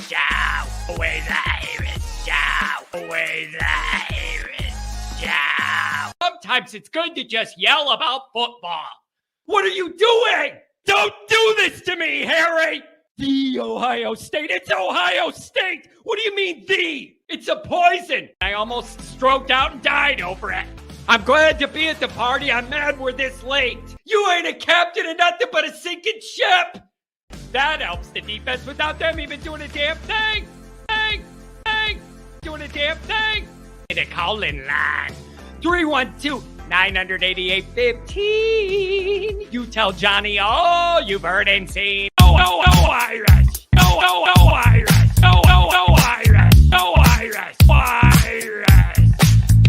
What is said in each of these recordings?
Show with Irish. Show with Irish. Show. Sometimes it's good to just yell about football. What are you doing? Don't do this to me, Harry! The Ohio State. It's Ohio State! What do you mean, the? It's a poison! I almost stroked out and died over it. I'm glad to be at the party. I'm mad we're this late. You ain't a captain of nothing but a sinking ship! That helps the defense without them even doing a damn thing! Doing a damn thing! The calling line. 312-988-15. You tell Johnny all you've heard and seen. Oh, Irish. Oh, Irish. Oh, Irish. Oh, Irish. Irish.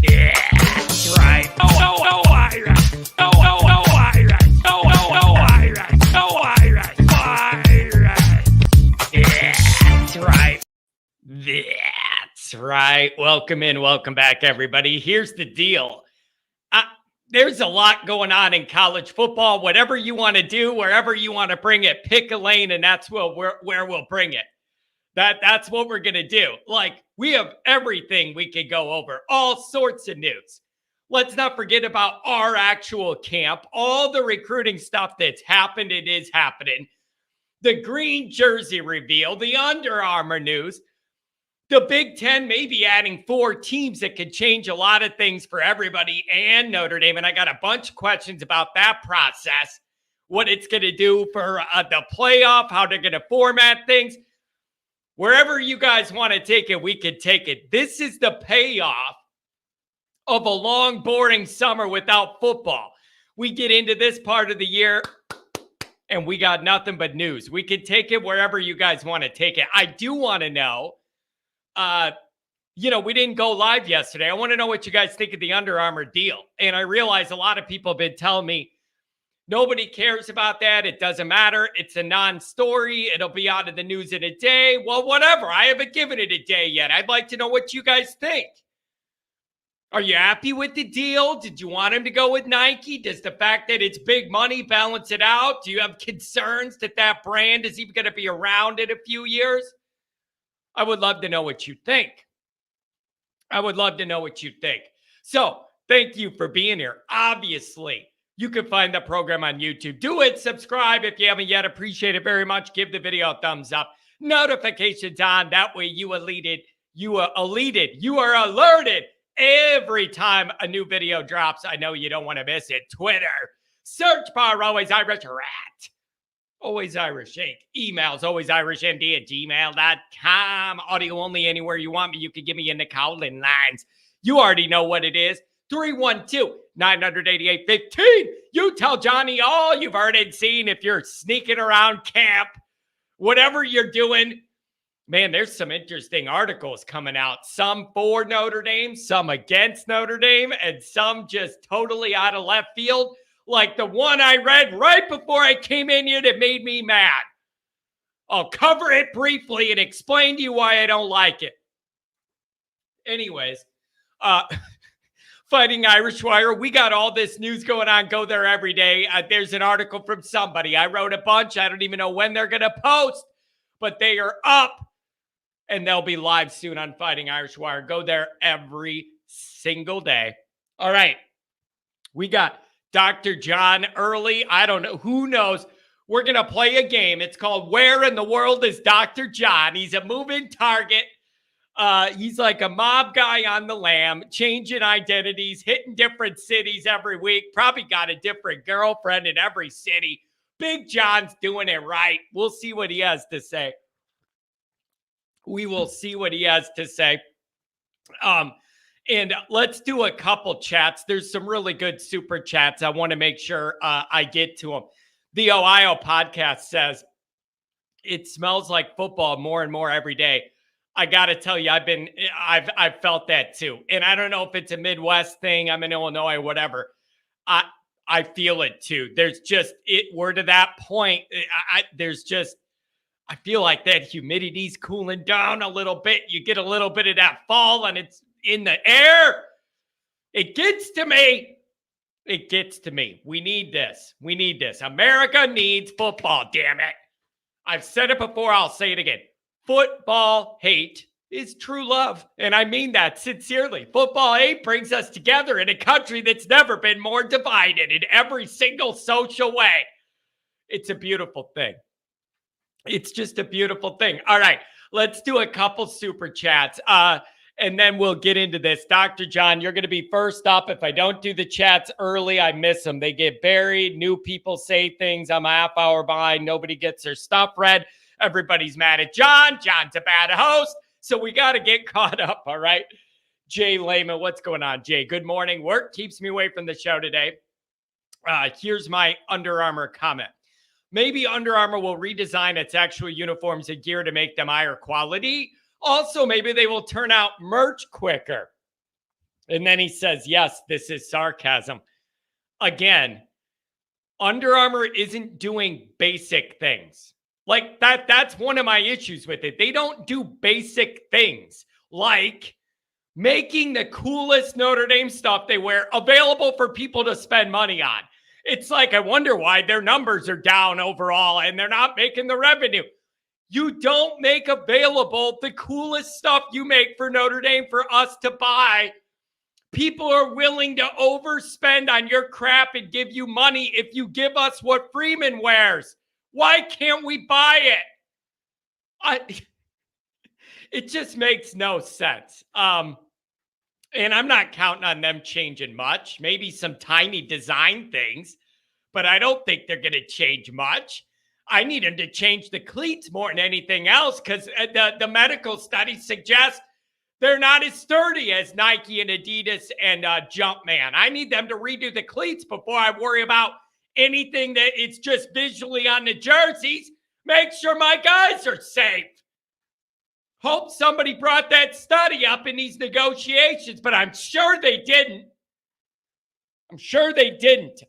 Yeah, that's right. Oh, Irish. Oh, Irish. Oh, Irish. Oh, Irish. Irish. Yeah, that's right. That's right. Welcome in. Welcome back, everybody. Here's the deal. There's a lot going on in college football. Whatever you want to do, wherever you want to bring it, pick a lane, and that's where we'll bring it. That's what we're going to do. Like, we have everything we could go over, all sorts of news. Let's not forget about our actual camp, all the recruiting stuff that's happened. It is happening. The green jersey reveal, the Under Armour news. The Big Ten may be adding 4 teams that could change a lot of things for everybody and Notre Dame. And I got a bunch of questions about that process, what it's going to do for the playoff, how they're going to format things. Wherever you guys want to take it, we could take it. This is the payoff of a long, boring summer without football. We get into this part of the year, and we got nothing but news. We can take it wherever you guys want to take it. I do want to know. We didn't go live yesterday. I want to know what you guys think of the Under Armour deal. And I realize a lot of people have been telling me nobody cares about that. It doesn't matter. It's a non-story. It'll be out of the news in a day. Well, whatever. I haven't given it a day yet. I'd like to know what you guys think. Are you happy with the deal? Did you want him to go with Nike? Does the fact that it's big money balance it out? Do you have concerns that brand is even going to be around in a few years? I would love to know what you think. So, thank you for being here. Obviously, you can find the program on YouTube. Do it. Subscribe if you haven't yet. Appreciate it very much. Give the video a thumbs up. Notifications on. That way you are alerted every time a new video drops. I know you don't want to miss it. Twitter. Search bar, always Irish Rat. Always Irish Inc. Emails, alwaysirishnd@gmail.com. Audio only anywhere you want me. You can give me in the calling lines. You already know what it is. 312-988-15. You tell Johnny all you've heard and seen if you're sneaking around camp. Whatever you're doing. Man, there's some interesting articles coming out. Some for Notre Dame, some against Notre Dame, and some just totally out of left field. Like the one I read right before I came in here that made me mad. I'll cover it briefly and explain to you why I don't like it. Anyways, Fighting Irish Wire, we got all this news going on. Go there every day. There's an article from somebody. I wrote a bunch. I don't even know when they're going to post, but they are up and they'll be live soon on Fighting Irish Wire. Go there every single day. All right. We got Dr. John early. I don't know. Who knows? We're going to play a game. It's called Where in the World is Dr. John? He's a moving target. He's like a mob guy on the lam, changing identities, hitting different cities every week. Probably got a different girlfriend in every city. Big John's doing it right. We'll see what he has to say. We will see what he has to say. And let's do a couple chats. There's some really good super chats. I want to make sure I get to them. The Ohio podcast says, it smells like football more and more every day. I got to tell you, I've felt that too. And I don't know if it's a Midwest thing. I'm in Illinois, whatever. I feel it too. We're to that point. I feel like that humidity's cooling down a little bit. You get a little bit of that fall and it's in the air. It gets to me. We need this. America needs football, damn it. I've said it before. I'll say it again. Football hate is true love. And I mean that sincerely. Football hate brings us together in a country that's never been more divided in every single social way. It's a beautiful thing. It's just a beautiful thing. All right, let's do a couple super chats. And then we'll get into this. Dr. John, you're going to be first up. If I don't do the chats early, I miss them. They get buried. New people say things. I'm a half hour behind. Nobody gets their stuff read. Everybody's mad at John. John's a bad host. So we got to get caught up, all right? Jay Lehman, what's going on, Jay? Good morning. Work keeps me away from the show today. Here's my Under Armour comment. Maybe Under Armour will redesign its actual uniforms and gear to make them higher quality. Also, maybe they will turn out merch quicker. And then he says, yes, this is sarcasm. Again, Under Armour isn't doing basic things. Like that's one of my issues with it. They don't do basic things like making the coolest Notre Dame stuff they wear available for people to spend money on. It's like, I wonder why their numbers are down overall and they're not making the revenue. You don't make available the coolest stuff you make for Notre Dame for us to buy. People are willing to overspend on your crap and give you money if you give us what Freeman wears. Why can't we buy it? It just makes no sense. And I'm not counting on them changing much. Maybe some tiny design things, but I don't think they're going to change much. I need them to change the cleats more than anything else because the medical studies suggest they're not as sturdy as Nike and Adidas and Jumpman. I need them to redo the cleats before I worry about anything that it's just visually on the jerseys. Make sure my guys are safe. Hope somebody brought that study up in these negotiations, but I'm sure they didn't.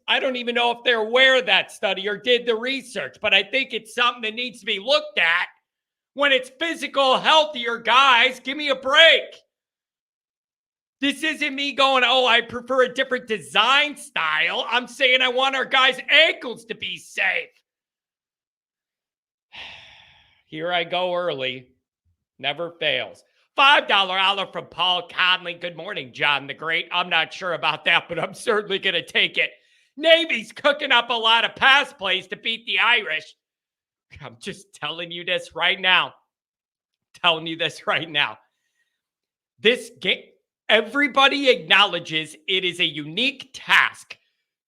I don't even know if they're aware of that study or did the research, but I think it's something that needs to be looked at when it's physical, healthier guys. Give me a break. This isn't me going, oh, I prefer a different design style. I'm saying I want our guys' ankles to be safe. Here I go early. Never fails. $5 olive from Paul Conley. Good morning, John the Great. I'm not sure about that, but I'm certainly going to take it. Navy's cooking up a lot of pass plays to beat the Irish. I'm just telling you this right now. This game, everybody acknowledges it is a unique task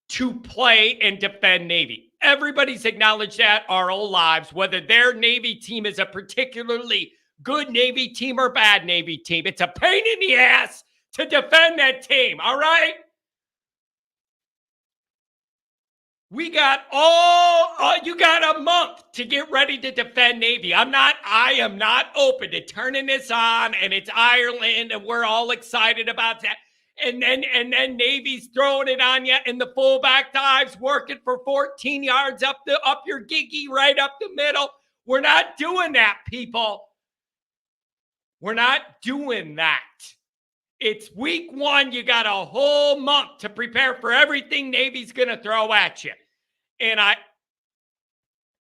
to play and defend Navy. Everybody's acknowledged that our whole lives, whether their Navy team is a particularly good Navy team or bad Navy team. It's a pain in the ass to defend that team, all right? You got a month to get ready to defend Navy. I am not open to turning this on and it's Ireland and we're all excited about that. And then Navy's throwing it on you and the fullback dives working for 14 yards up your giggy right up the middle. We're not doing that, people. We're not doing that. It's week one. You got a whole month to prepare for everything Navy's going to throw at you. And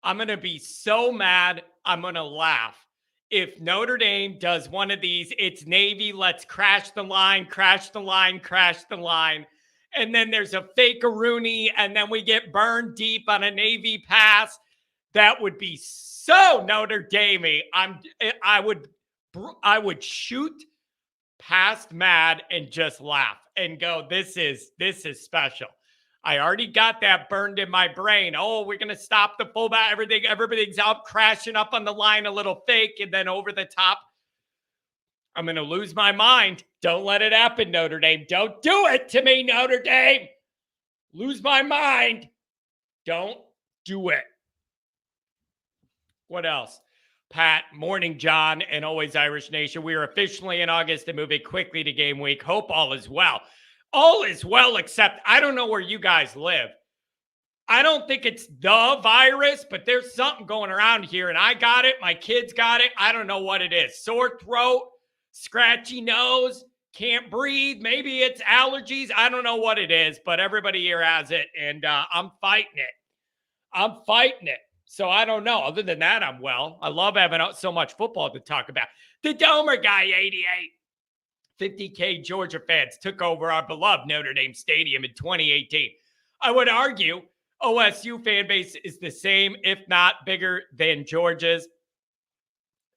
I'm going to be so mad, I'm going to laugh. If Notre Dame does one of these, it's Navy, let's crash the line. And then there's a fake-a-rooney, and then we get burned deep on a Navy pass. That would be so Notre Dame-y. I would shoot past mad and just laugh and go, this is special. I already got that burned in my brain. Oh, we're going to stop the fullback. Everything's out crashing up on the line, a little fake, and then over the top. I'm going to lose my mind. Don't let it happen, Notre Dame. Don't do it to me, Notre Dame. Lose my mind. Don't do it. What else? Pat, morning, John, and always Irish Nation. We are officially in August and moving quickly to game week. Hope all is well. All is well, except I don't know where you guys live. I don't think it's the virus, but there's something going around here, and I got it. My kids got it. I don't know what it is. Sore throat, scratchy nose, can't breathe. Maybe it's allergies. I don't know what it is, but everybody here has it, and I'm fighting it. So I don't know. Other than that, I'm well. I love having so much football to talk about. The Domer guy, 88. 50K Georgia fans took over our beloved Notre Dame Stadium in 2018. I would argue OSU fan base is the same, if not bigger than Georgia's.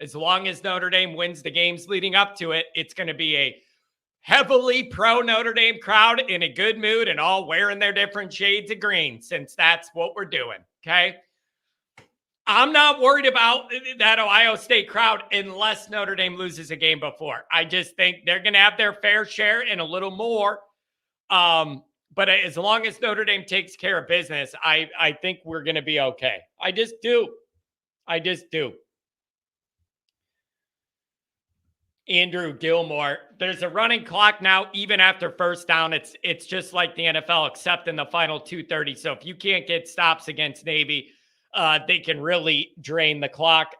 As long as Notre Dame wins the games leading up to it, it's going to be a heavily pro Notre Dame crowd in a good mood and all wearing their different shades of green, since that's what we're doing. Okay. I'm not worried about that Ohio State crowd unless Notre Dame loses a game before. I just think they're going to have their fair share and a little more. But as long as Notre Dame takes care of business, I think we're going to be okay. I just do. Andrew Gilmore, there's a running clock now, even after first down. It's just like the NFL, except in the final 2:30. So if you can't get stops against Navy, they can really drain the clock.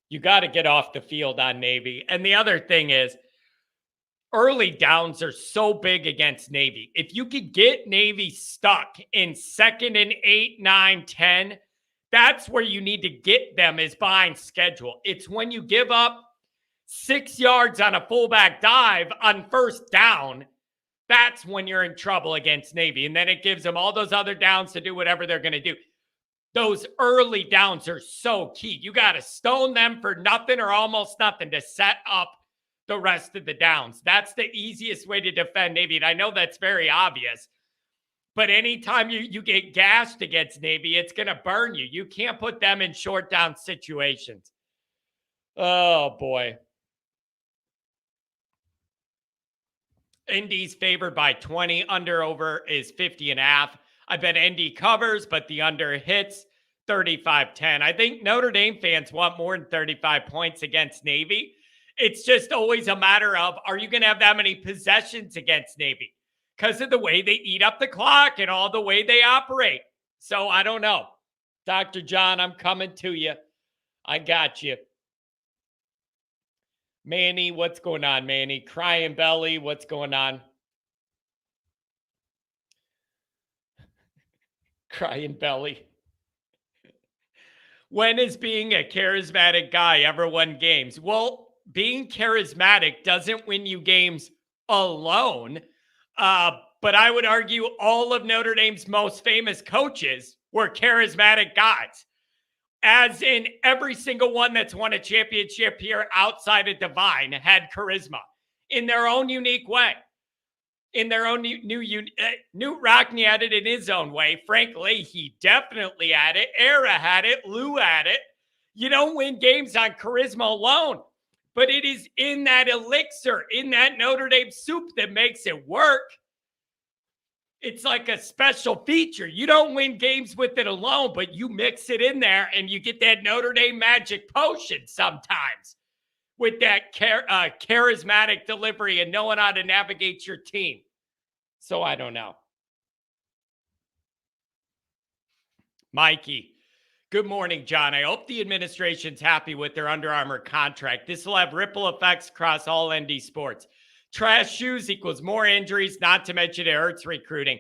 You got to get off the field on Navy. And the other thing is, early downs are so big against Navy. If you could get Navy stuck in 2nd and 8, 9, 10, that's where you need to get them, is behind schedule. It's when you give up 6 yards on a fullback dive on first down, that's when you're in trouble against Navy. And then it gives them all those other downs to do whatever they're going to do. Those early downs are so key. You got to stone them for nothing or almost nothing to set up the rest of the downs. That's the easiest way to defend Navy. And I know that's very obvious, but anytime you get gashed against Navy, it's going to burn you. You can't put them in short down situations. Oh, boy. Indy's favored by 20. Under over is 50.5. I bet Indy covers, but the under hits 35-10. I think Notre Dame fans want more than 35 points against Navy. It's just always a matter of, are you going to have that many possessions against Navy? Because of the way they eat up the clock and all the way they operate. So I don't know. Dr. John, I'm coming to you. I got you. Manny, what's going on, Manny? Crying belly, what's going on? Crying belly. When is being a charismatic guy ever won games? Well, being charismatic doesn't win you games alone. But I would argue all of Notre Dame's most famous coaches were charismatic guys. As in every single one that's won a championship here outside of Divine had charisma in their own unique way. In their own Newt Rockne had it in his own way. Frank Leahy definitely had it. Era had it. Lou had it. You don't win games on charisma alone, but it is in that elixir, in that Notre Dame soup that makes it work. It's like a special feature. You don't win games with it alone, but you mix it in there and you get that Notre Dame magic potion sometimes with that charismatic delivery and knowing how to navigate your team. So I don't know. Mikey, good morning, John. I hope the administration's happy with their Under Armour contract. This will have ripple effects across all ND sports. Trash shoes equals more injuries, not to mention it hurts recruiting.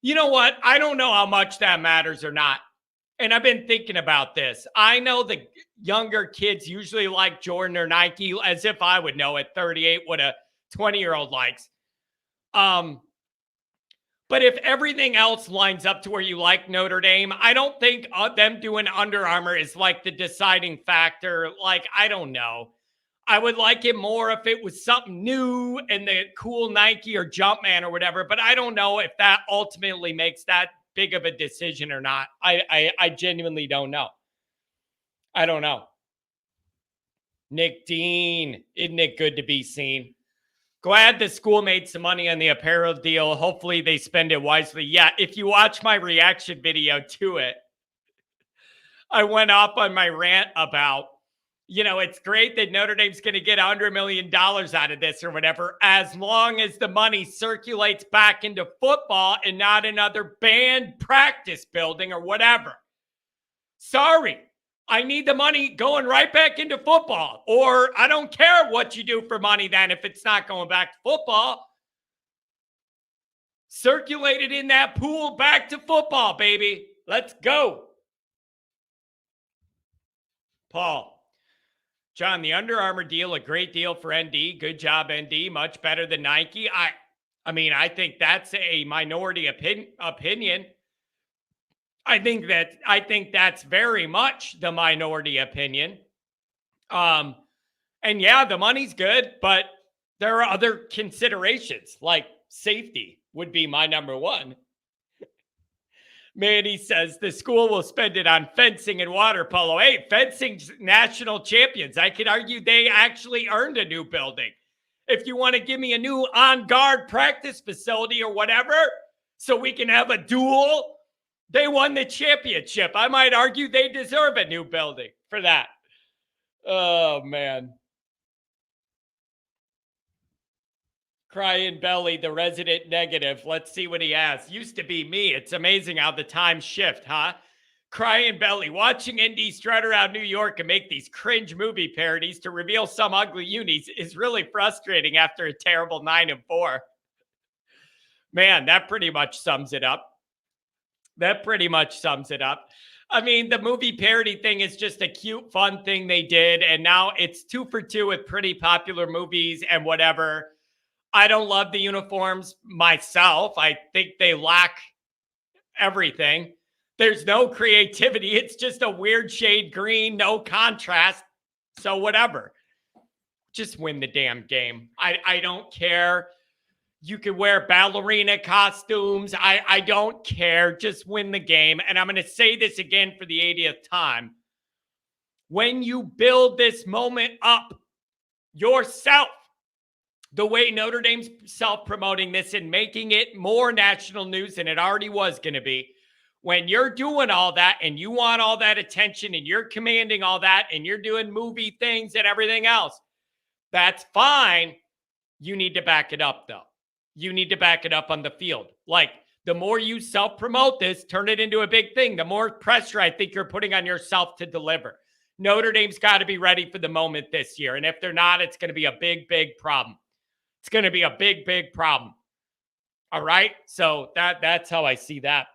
You know what? I don't know how much that matters or not. And I've been thinking about this. I know the younger kids usually like Jordan or Nike, as if I would know at 38 what a 20-year-old likes. But if everything else lines up to where you like Notre Dame, I don't think them doing Under Armour is like the deciding factor. Like, I don't know. I would like it more if it was something new and the cool Nike or Jumpman or whatever, but I don't know if that ultimately makes that big of a decision or not. I genuinely don't know. I don't know. Nick Dean, isn't it good to be seen? Glad the school made some money on the apparel deal. Hopefully they spend it wisely. Yeah, if you watch my reaction video to it, I went off on my rant about, it's great that Notre Dame's going to get $100 million out of this or whatever, as long as the money circulates back into football and not another band practice building or whatever. Sorry, I need the money going right back into football, or I don't care what you do for money then if it's not going back to football. Circulate it in that pool back to football, baby. Let's go. Paul. John, the Under Armour deal, a great deal for ND. Good job, ND. Much better than Nike. I mean, I think that's a minority opinion. I think that's very much the minority opinion. And yeah, the money's good, but there are other considerations, like safety would be my number one. Manny says the school will spend it on fencing and water polo. Hey, fencing's national champions. I could argue they actually earned a new building. If you want to give me a new on-guard practice facility or whatever, so we can have a duel, they won the championship. I might argue they deserve a new building for that. Oh, man. Crying Belly, the resident negative. Let's see what he has. Used to be me. It's amazing how the times shift, huh? Crying Belly, watching Indy strut around New York and make these cringe movie parodies to reveal some ugly unis is really frustrating after a terrible 9-4. Man, that pretty much sums it up. I mean, the movie parody thing is just a cute, fun thing they did. And now it's 2 for 2 with pretty popular movies and whatever. I don't love the uniforms myself. I think they lack everything. There's no creativity. It's just a weird shade green, no contrast. So whatever. Just win the damn game. I don't care. You can wear ballerina costumes. I don't care. Just win the game. And I'm going to say this again for the 80th time. When you build this moment up yourself, the way Notre Dame's self-promoting this and making it more national news than it already was going to be, when you're doing all that and you want all that attention and you're commanding all that and you're doing movie things and everything else, that's fine. You need to back it up, though. You need to back it up on the field. Like, the more you self-promote this, turn it into a big thing, the more pressure I think you're putting on yourself to deliver. Notre Dame's got to be ready for the moment this year. And if they're not, it's going to be a big, big problem. It's going to be a big, big problem. All right? So that's how I see that.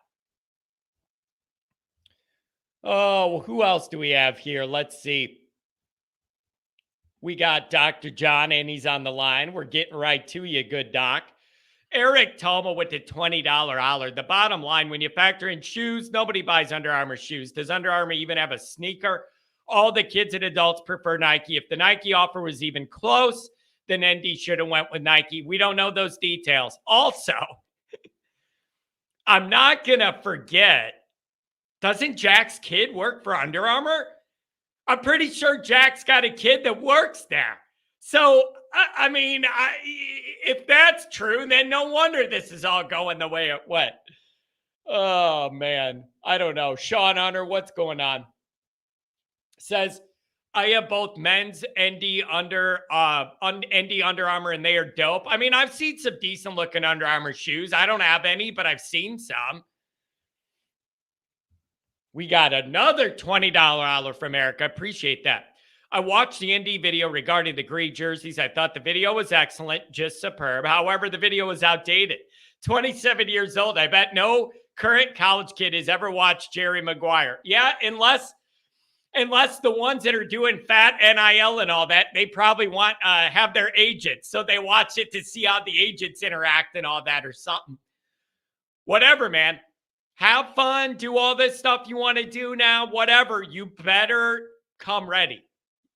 Oh, who else do we have here? Let's see. We got Dr. John, and he's on the line. We're getting right to you, good doc. Eric Toma with the $20 holler. The bottom line, when you factor in shoes, nobody buys Under Armour shoes. Does Under Armour even have a sneaker? All the kids and adults prefer Nike. If the Nike offer was even close, then ND should have went with Nike. We don't know those details. Also, I'm not going to forget, doesn't Jack's kid work for Under Armour? I'm pretty sure Jack's got a kid that works there. So, I mean, if that's true, then no wonder this is all going the way it went. Oh, man. I don't know. Sean Hunter, what's going on? Says, I have both men's ND Under Armour, and they are dope. I mean, I've seen some decent looking Under Armour shoes. I don't have any, but I've seen some. We got another $20 holler from Erica. Appreciate that. I watched the ND video regarding the green jerseys. I thought the video was excellent, just superb. However, the video was outdated. 27 years old. I bet no current college kid has ever watched Jerry Maguire. Yeah, unless the ones that are doing fat NIL and all that, they probably want have their agents. So they watch it to see how the agents interact and all that or something. Whatever, man. Have fun. Do all this stuff you want to do now. Whatever. You better come ready.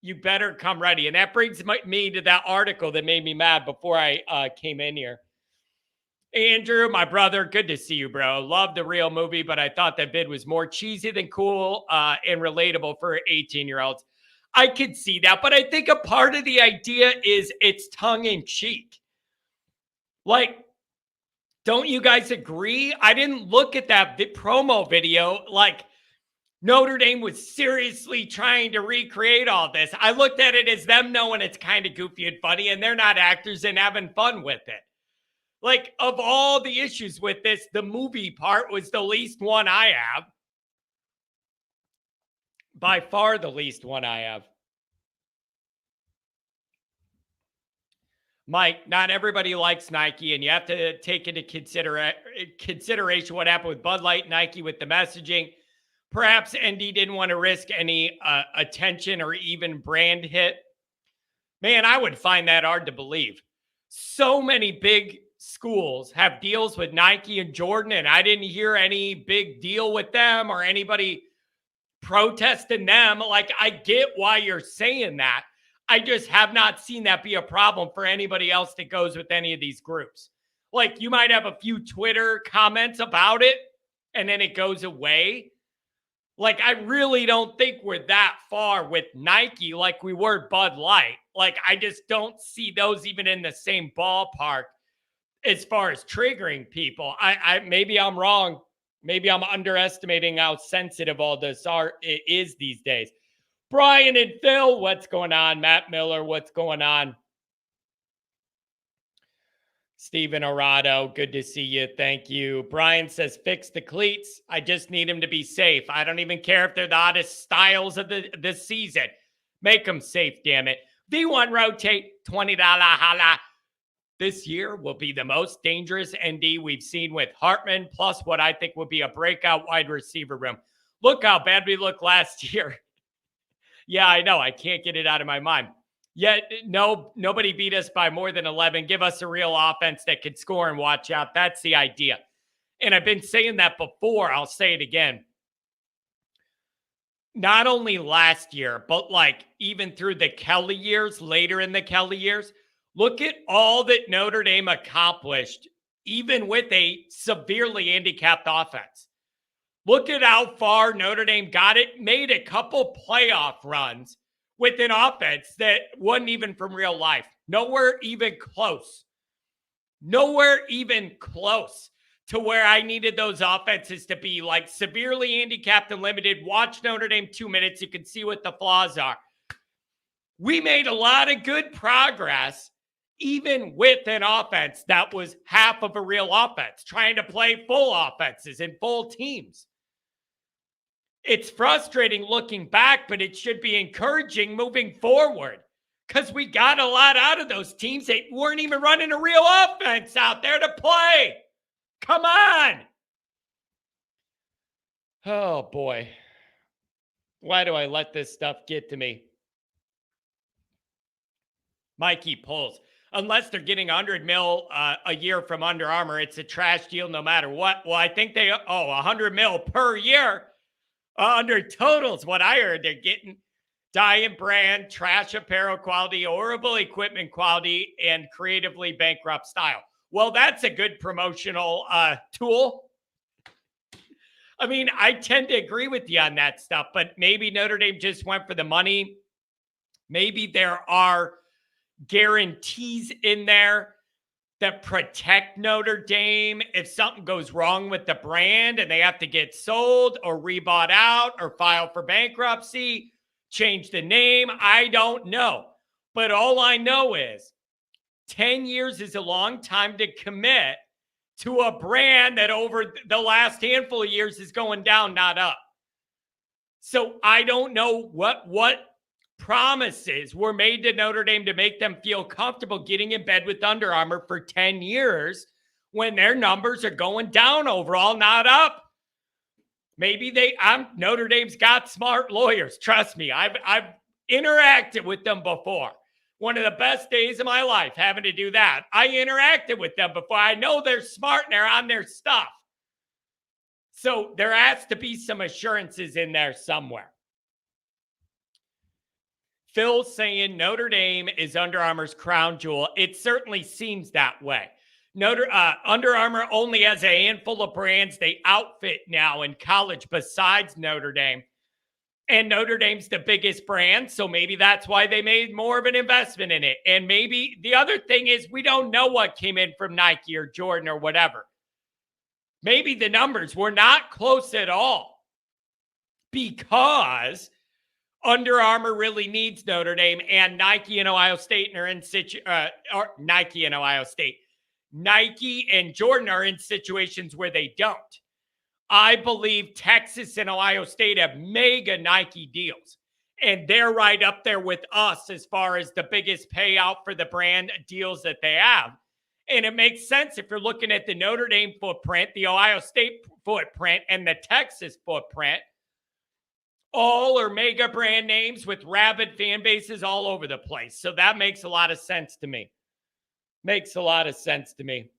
You better come ready. And that brings me to that article that made me mad before I came in here. Andrew, my brother, good to see you, bro. Love the real movie, but I thought that vid was more cheesy than cool and relatable for 18-year-olds. I could see that, but I think a part of the idea is it's tongue-in-cheek. Like, don't you guys agree? I didn't look at that promo video like Notre Dame was seriously trying to recreate all this. I looked at it as them knowing it's kind of goofy and funny, and they're not actors and having fun with it. Like, of all the issues with this, the movie part was the least one I have. By far the least one I have. Mike, not everybody likes Nike, and you have to take into consideration what happened with Bud Light, Nike with the messaging. Perhaps ND didn't want to risk any attention or even brand hit. Man, I would find that hard to believe. So many big schools have deals with Nike and Jordan, and I didn't hear any big deal with them or anybody protesting them. Like, I get why you're saying that. I just have not seen that be a problem for anybody else that goes with any of these groups. Like, you might have a few Twitter comments about it, and then it goes away. Like, I really don't think we're that far with Nike like we were Bud Light. Like, I just don't see those even in the same ballpark as far as triggering people. I maybe I'm wrong. Maybe I'm underestimating how sensitive all this is these days. Brian and Phil, what's going on? Matt Miller, what's going on? Steven Orado, good to see you. Thank you. Brian says, fix the cleats. I just need him to be safe. I don't even care if they're the oddest styles of this season. Make them safe, damn it. V1 Rotate, $20 holla. This year will be the most dangerous ND we've seen with Hartman, plus what I think will be a breakout wide receiver room. Look how bad we looked last year. Yeah, I know. I can't get it out of my mind. Yet, nobody beat us by more than 11. Give us a real offense that could score and watch out. That's the idea. And I've been saying that before. I'll say it again. Not only last year, but like even through the Kelly years, later in the Kelly years, look at all that Notre Dame accomplished, even with a severely handicapped offense. Look at how far Notre Dame got it, made a couple playoff runs with an offense that wasn't even from real life. Nowhere even close. Nowhere even close to where I needed those offenses to be, like severely handicapped and limited. Watch Notre Dame 2 minutes. You can see what the flaws are. We made a lot of good progress, even with an offense that was half of a real offense, trying to play full offenses and full teams. It's frustrating looking back, but it should be encouraging moving forward because we got a lot out of those teams that weren't even running a real offense out there to play. Come on. Oh, boy. Why do I let this stuff get to me? Mikey pulls. Unless they're getting $100 million a year from Under Armour, it's a trash deal no matter what. Well, I think $100 million per year. Under totals, what I heard, they're getting diet brand, trash apparel quality, horrible equipment quality, and creatively bankrupt style. Well, that's a good promotional tool. I mean, I tend to agree with you on that stuff, but maybe Notre Dame just went for the money. Maybe there are guarantees in there that protect Notre Dame if something goes wrong with the brand and they have to get sold or rebought out or file for bankruptcy, change the name. I don't know. But all I know is 10 years is a long time to commit to a brand that over the last handful of years is going down, not up. So I don't know what promises were made to Notre Dame to make them feel comfortable getting in bed with Under Armour for 10 years when their numbers are going down overall, not up. Maybe Notre Dame's got smart lawyers. Trust me, I've interacted with them before. One of the best days of my life having to do that. I interacted with them before. I know they're smart and they're on their stuff. So there has to be some assurances in there somewhere. Phil's saying Notre Dame is Under Armour's crown jewel. It certainly seems that way. Under Armour only has a handful of brands they outfit now in college besides Notre Dame. And Notre Dame's the biggest brand, so maybe that's why they made more of an investment in it. And maybe the other thing is we don't know what came in from Nike or Jordan or whatever. Maybe the numbers were not close at all because Under Armour really needs Notre Dame, and Nike and Ohio State are in Nike and Ohio State. Nike and Jordan are in situations where they don't. I believe Texas and Ohio State have mega Nike deals, and they're right up there with us as far as the biggest payout for the brand deals that they have. And it makes sense if you're looking at the Notre Dame footprint, the Ohio State footprint, and the Texas footprint. all are mega brand names with rabid fan bases all over the place. So that makes a lot of sense to me. Makes a lot of sense to me.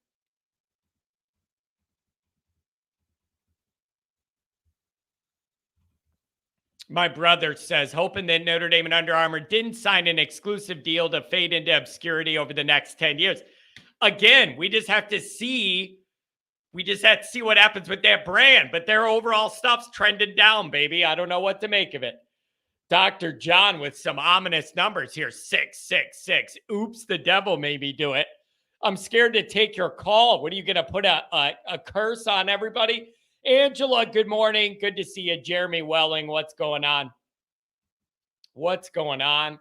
My brother says, hoping that Notre Dame and Under Armour didn't sign an exclusive deal to fade into obscurity over the next 10 years. Again, we just have to see what happens with that brand. But their overall stuff's trended down, baby. I don't know what to make of it. Dr. John with some ominous numbers here. 666. Oops, the devil made me do it. I'm scared to take your call. What are you going to put a curse on everybody? Angela, good morning. Good to see you. Jeremy Welling, what's going on? What's going on?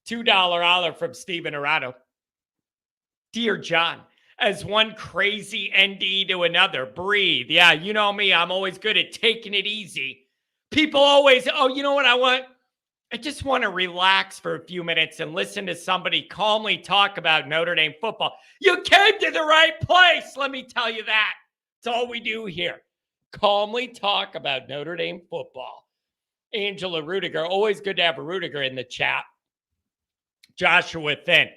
$2 holler from Stephen Arado. Dear John, as one crazy ND to another, breathe. Yeah, you know me. I'm always good at taking it easy. People always, oh, you know what I want? I just want to relax for a few minutes and listen to somebody calmly talk about Notre Dame football. You came to the right place. Let me tell you that. That's all we do here. Calmly talk about Notre Dame football. Angela Rudiger, always good to have a Rudiger in the chat. Joshua Finn,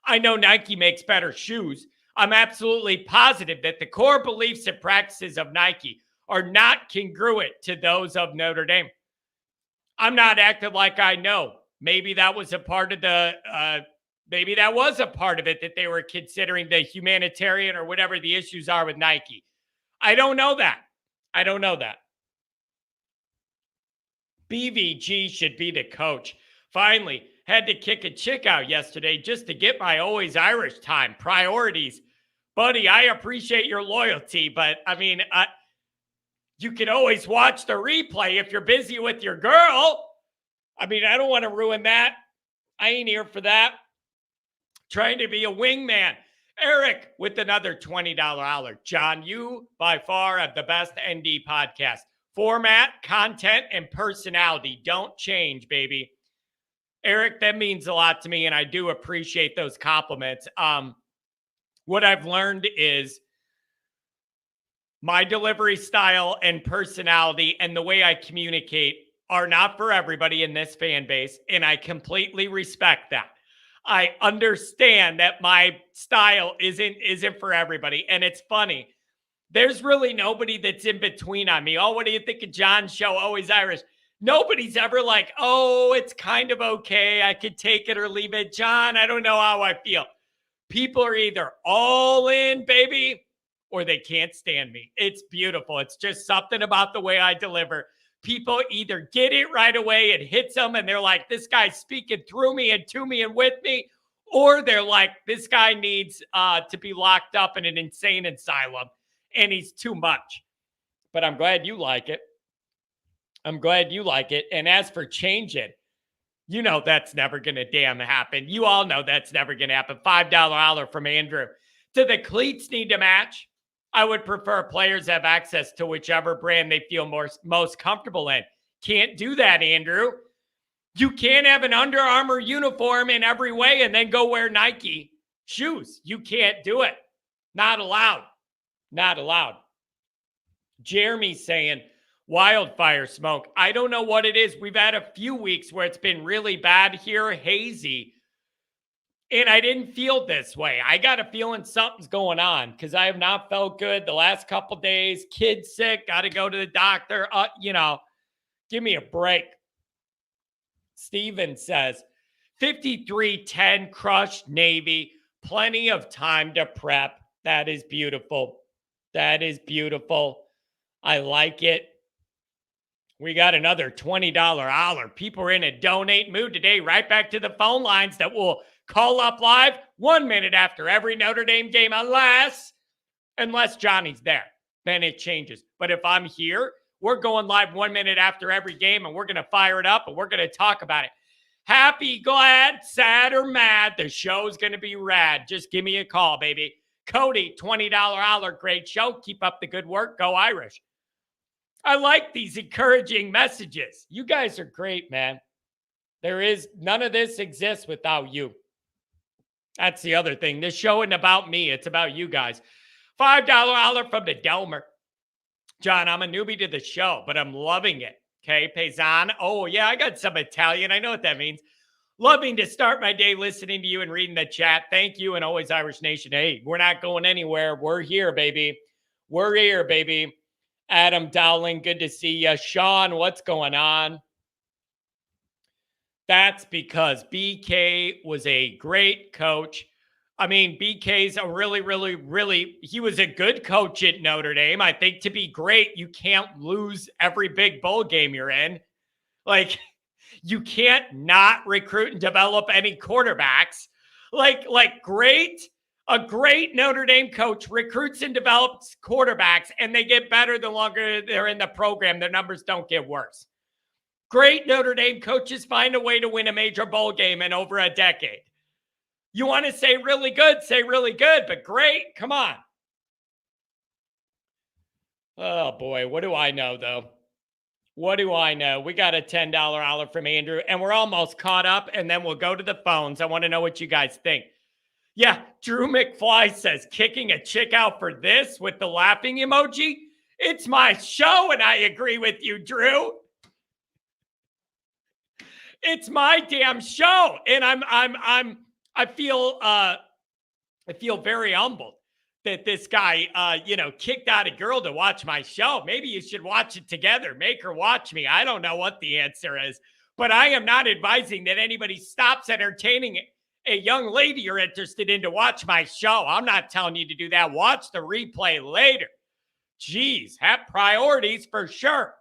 I know Nike makes better shoes. I'm absolutely positive that the core beliefs and practices of Nike are not congruent to those of Notre Dame. I'm not acting like I know. Maybe that was a part of it that they were considering the humanitarian or whatever the issues are with Nike. I don't know that. BVG should be the coach. Finally, had to kick a chick out yesterday just to get my always Irish time. Priorities. Buddy, I appreciate your loyalty, but I mean, you can always watch the replay if you're busy with your girl. I mean, I don't want to ruin that. I ain't here for that. Trying to be a wingman. Eric with another $20 holler. John, you by far have the best ND podcast. Format, content, and personality don't change, baby. Eric, that means a lot to me, and I do appreciate those compliments. What I've learned is my delivery style and personality and the way I communicate are not for everybody in this fan base, and I completely respect that. I understand that my style isn't for everybody, and it's funny. There's really nobody that's in between on me. Oh, what do you think of John's show? Always Irish. Nobody's ever like, oh, it's kind of okay. I could take it or leave it. John, I don't know how I feel. People are either all in, baby, or they can't stand me. It's beautiful. It's just something about the way I deliver. People either get it right away, it hits them, and they're like, this guy's speaking through me and to me and with me, or they're like, this guy needs to be locked up in an insane asylum, and he's too much. But I'm glad you like it. And as for changing, you know that's never going to damn happen. You all know that's never going to happen. $5 holler from Andrew. Do the cleats need to match? I would prefer players have access to whichever brand they feel most comfortable in. Can't do that, Andrew. You can't have an Under Armour uniform in every way and then go wear Nike shoes. You can't do it. Not allowed. Jeremy saying, wildfire smoke. I don't know what it is. We've had a few weeks where it's been really bad here, hazy. And I didn't feel this way. I got a feeling something's going on because I have not felt good the last couple days. Kid sick, got to go to the doctor. Give me a break. Steven says, 53-10 crushed Navy. Plenty of time to prep. That is beautiful. I like it. We got another $20 holler. People are in a donate mood today. Right back to the phone lines that will call up live 1 minute after every Notre Dame game, unless Johnny's there. Then it changes. But if I'm here, we're going live 1 minute after every game, and we're going to fire it up, and we're going to talk about it. Happy, glad, sad, or mad, the show's going to be rad. Just give me a call, baby. Cody, $20 holler. Great show. Keep up the good work. Go Irish. I like these encouraging messages. You guys are great, man. None of this exists without you. That's the other thing. This show isn't about me. It's about you guys. $5 holler from the Delmer. John, I'm a newbie to the show, but I'm loving it. Okay, paisan. Oh, yeah, I got some Italian. I know what that means. Loving to start my day listening to you and reading the chat. Thank you, and always Irish Nation. Hey, we're not going anywhere. We're here, baby. We're here, baby. Adam Dowling, good to see you. Sean, what's going on? That's because BK was a great coach. I mean, BK's a really, he was a good coach at Notre Dame. I think to be great, you can't lose every big bowl game you're in. Like, you can't not recruit and develop any quarterbacks. A great Notre Dame coach recruits and develops quarterbacks, and they get better the longer they're in the program. Their numbers don't get worse. Great Notre Dame coaches find a way to win a major bowl game in over a decade. You want to say really good, but great, come on. Oh, boy, what do I know, though? What do I know? We got a $10 holler from Andrew, and we're almost caught up, and then we'll go to the phones. I want to know what you guys think. Yeah, Drew McFly says, kicking a chick out for this with the laughing emoji? It's my show, and I agree with you, Drew. It's my damn show, and I feel very humbled that this guy, kicked out a girl to watch my show. Maybe you should watch it together. Make her watch me. I don't know what the answer is, but I am not advising that anybody stops entertaining a young lady you're interested in to watch my show. I'm not telling you to do that. Watch the replay later. Jeez, have priorities for sure.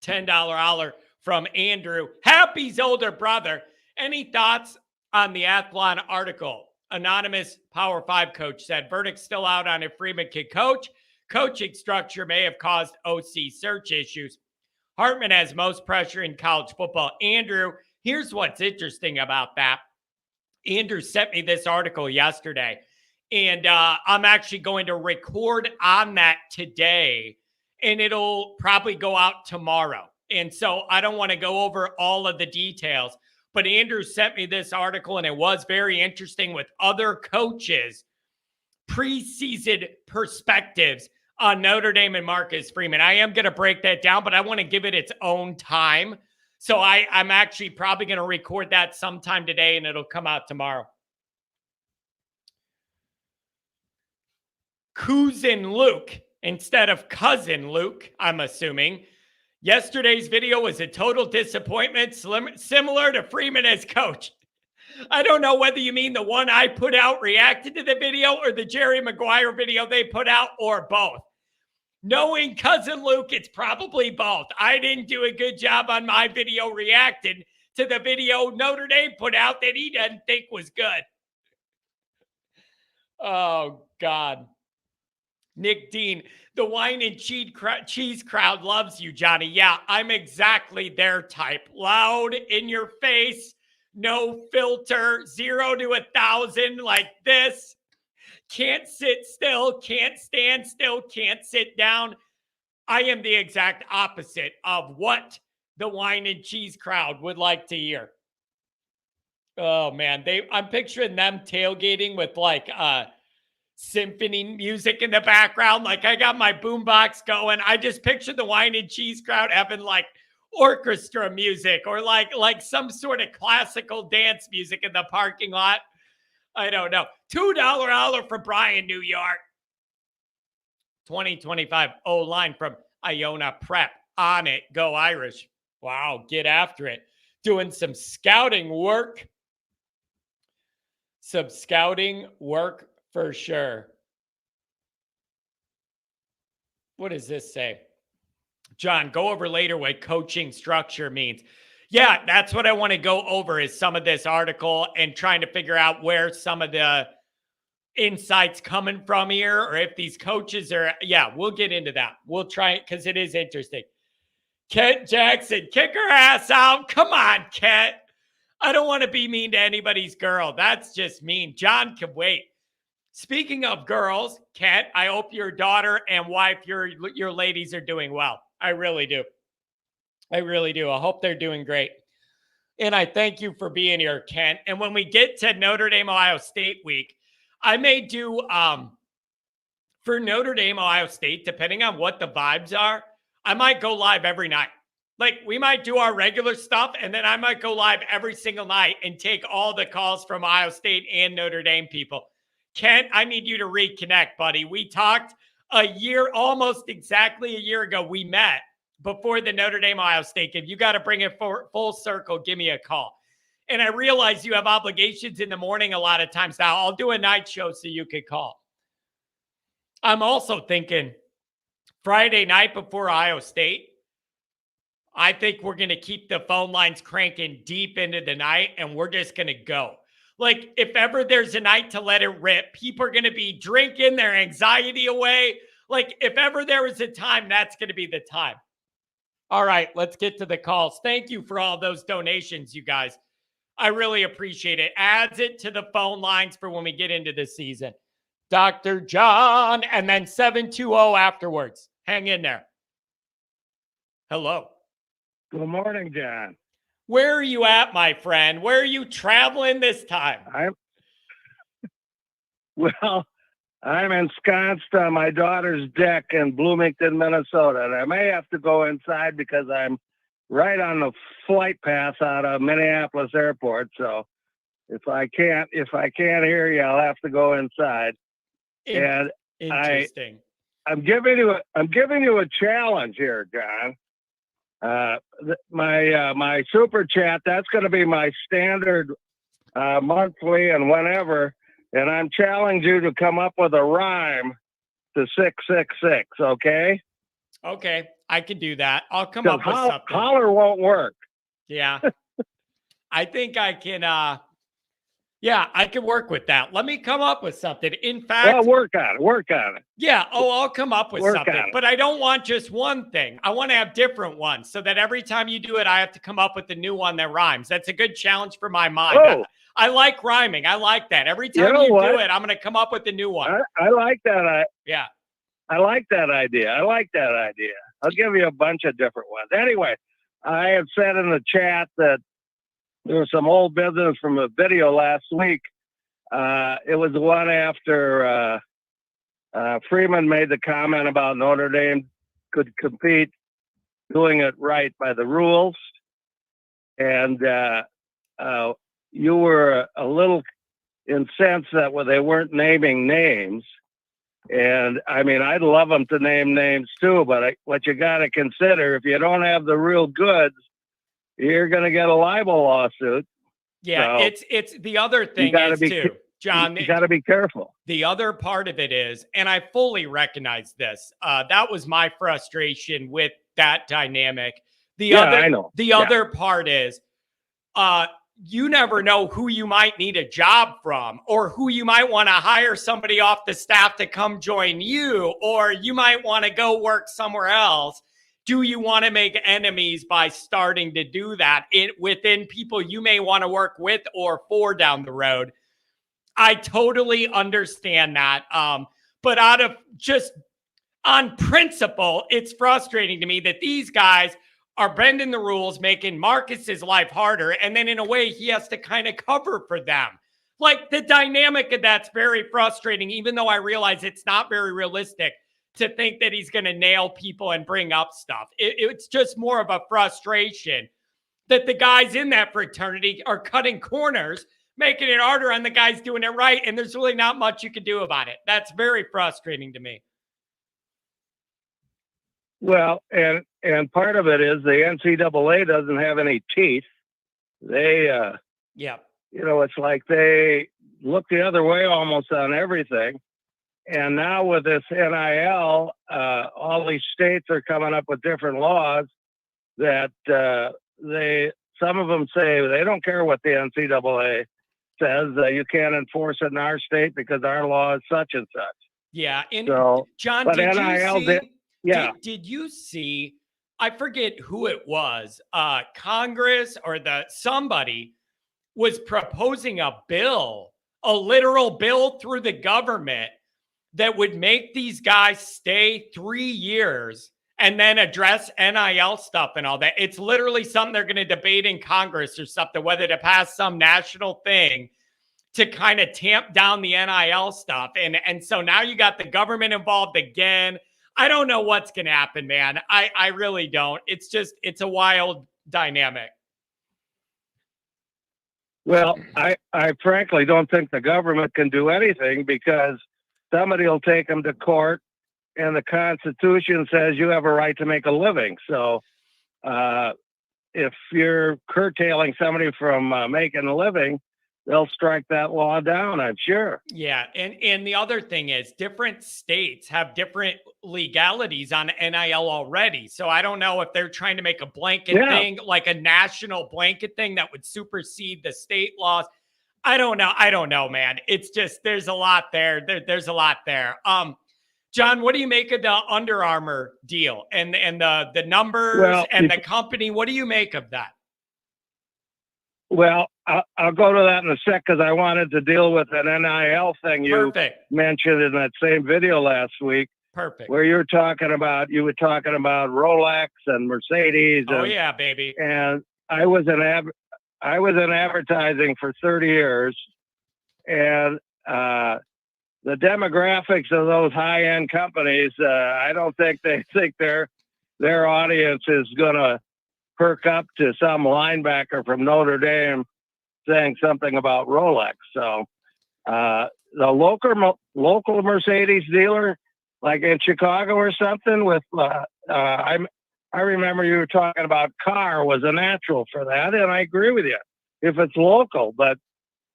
$10 holler from Andrew. Happy's older brother. Any thoughts on the Athlon article? Anonymous Power 5 coach said, verdict still out on if Freeman can coach. Coaching structure may have caused OC search issues. Hartman has most pressure in college football. Andrew, here's what's interesting about that. Andrew sent me this article yesterday, and I'm actually going to record on that today, and it'll probably go out tomorrow. And so I don't want to go over all of the details, but Andrew sent me this article, and it was very interesting with other coaches' preseason perspectives on Notre Dame and Marcus Freeman. I am going to break that down, but I want to give it its own time. So I'm actually probably going to record that sometime today, and it'll come out tomorrow. Cousin Luke instead of cousin Luke, I'm assuming. Yesterday's video was a total disappointment, similar to Freeman as coach. I don't know whether you mean the one I put out reacted to the video or the Jerry Maguire video they put out, or both. Knowing cousin Luke, it's probably both. I didn't do a good job on my video reacting to the video Notre Dame put out that he didn't think was good. Oh, God. Nick Dean, the wine and cheese crowd loves you, Johnny. Yeah, I'm exactly their type. Loud, in your face, no filter, 0 to 1,000 like this. Can't sit still, can't stand still, can't sit down. I am the exact opposite of what the wine and cheese crowd would like to hear. Oh, man. I'm picturing them tailgating with like symphony music in the background. Like I got my boombox going. I just picture the wine and cheese crowd having like orchestra music or like some sort of classical dance music in the parking lot. I don't know. $2 holler for Brian, New York. 2025 O-line from Iona Prep. On it. Go Irish. Wow. Get after it. Doing some scouting work. Some scouting work for sure. What does this say? John, go over later what coaching structure means. Yeah, that's what I want to go over is some of this article and trying to figure out where some of the insights coming from here, or if these coaches are, yeah, we'll get into that. We'll try it because it is interesting. Kent Jackson, kick her ass out. Come on, Kent. I don't want to be mean to anybody's girl. That's just mean. John can wait. Speaking of girls, Kent, I hope your daughter and wife, your ladies are doing well. I really do. I really do. I hope they're doing great. And I thank you for being here, Kent. And when we get to Notre Dame, Ohio State week, I may do, for Notre Dame, Ohio State, depending on what the vibes are, I might go live every night. Like, we might do our regular stuff, and then I might go live every single night and take all the calls from Ohio State and Notre Dame people. Kent, I need you to reconnect, buddy. We talked almost exactly a year ago. We met before the Notre Dame Ohio State game. You got to bring it full circle. Give me a call. And I realize you have obligations in the morning a lot of times. Now, I'll do a night show so you could call. I'm also thinking Friday night before Ohio State, I think we're going to keep the phone lines cranking deep into the night, and we're just going to go. Like, if ever there's a night to let it rip, people are going to be drinking their anxiety away. Like, if ever there was a time, that's going to be the time. All right, let's get to the calls. Thank you for all those donations, you guys. I really appreciate it. Adds it to the phone lines for when we get into the season. Dr. John, and then 720 afterwards. Hang in there. Hello. Good morning, John. Where are you at, my friend? Where are you traveling this time? I'm ensconced on my daughter's deck in Bloomington, Minnesota, and I may have to go inside because I'm right on the flight path out of Minneapolis Airport. So if I can't hear you, I'll have to go inside. And interesting. I'm giving you a challenge here, John. My super chat, that's going to be my standard monthly and whenever, and I'm challenging you to come up with a rhyme to 666. Okay, I can do that. I'll come up with something. Holler won't work. Yeah. I think I can I can work with that. Let me come up with something. In fact, work on it. Yeah. I'll come up with something. But I don't want just one thing. I want to have different ones so that every time you do it, I have to come up with a new one that rhymes. That's a good challenge for my mind. Oh. I like rhyming. I like that. Every time you do it, I'm going to come up with a new one. I like that. Yeah. I like that idea. I'll give you a bunch of different ones. Anyway, I had said in the chat that there was some old business from a video last week. It was the one after Freeman made the comment about Notre Dame could compete doing it right by the rules. And you were a little incensed that they weren't naming names. And I mean, I'd love them to name names too, but what you got to consider, if you don't have the real goods, you're going to get a libel lawsuit. Yeah, so it's the other thing is too, John. You got to be careful. The other part of it is, and I fully recognize this, that was my frustration with that dynamic. I know. The other part is, you never know who you might need a job from, or who you might want to hire somebody off the staff to come join you, or you might want to go work somewhere else. Do you want to make enemies by starting to do that within people you may want to work with or for down the road? I totally understand that. But out of just on principle, it's frustrating to me that these guys are bending the rules, making Marcus's life harder. And then in a way, he has to kind of cover for them. Like, the dynamic of that's very frustrating, even though I realize it's not very realistic to think that he's going to nail people and bring up stuff. It's just more of a frustration that the guys in that fraternity are cutting corners, making it harder on the guys doing it right. And there's really not much you can do about it. That's very frustrating to me. Well, and part of it is the NCAA doesn't have any teeth. They, it's like they look the other way almost on everything. And now with this NIL, all these states are coming up with different laws that some of them say they don't care what the NCAA says. You can't enforce it in our state because our law is such and such. Yeah. And so, John, but did NIL you see? Did you see? I forget who it was. Congress or somebody was proposing a bill, a literal bill through the government that would make these guys stay 3 years and then address NIL stuff and all that. It's literally something they're going to debate in Congress or something, whether to pass some national thing to kind of tamp down the NIL stuff. And so now you got the government involved again. I don't know what's going to happen, man. I really don't. It's a wild dynamic. Well, I frankly don't think the government can do anything because somebody will take them to court, and the Constitution says you have a right to make a living. So if you're curtailing somebody from making a living, they'll strike that law down, I'm sure. Yeah, and the other thing is different states have different legalities on NIL already. So I don't know if they're trying to make a blanket thing, like a national blanket thing that would supersede the state laws. I don't know, man. It's just there's a lot there. There's a lot there. John, what do you make of the Under Armour deal and the numbers and the company? What do you make of that? Well, I'll go to that in a sec because I wanted to deal with an NIL thing you mentioned in that same video last week. Perfect. Where you were talking about Rolex and Mercedes. Oh yeah, baby. And I was in advertising for 30 years, and the demographics of those high-end companies, I don't think they think their audience is going to perk up to some linebacker from Notre Dame saying something about Rolex. So the local Mercedes dealer, like in Chicago or something, with I remember you were talking about Car was a natural for that, and I agree with you if it's local, but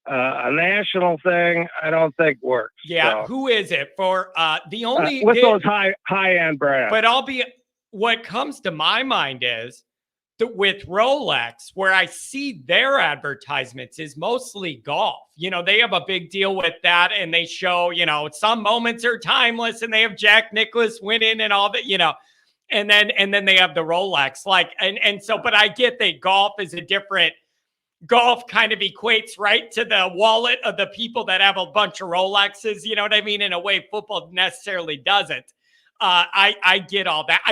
a national thing I don't think works. Yeah, so. Who is it for the only with those high end brands? But what comes to my mind is with Rolex, where I see their advertisements is mostly golf. You know, they have a big deal with that, and they show, you know, some moments are timeless, and they have Jack Nicklaus winning and all that, you know, and then they have the Rolex, like, and so, but I get that golf is a different. Golf kind of equates right to the wallet of the people that have a bunch of Rolexes. You know what I mean? In a way, football necessarily doesn't. I get all that.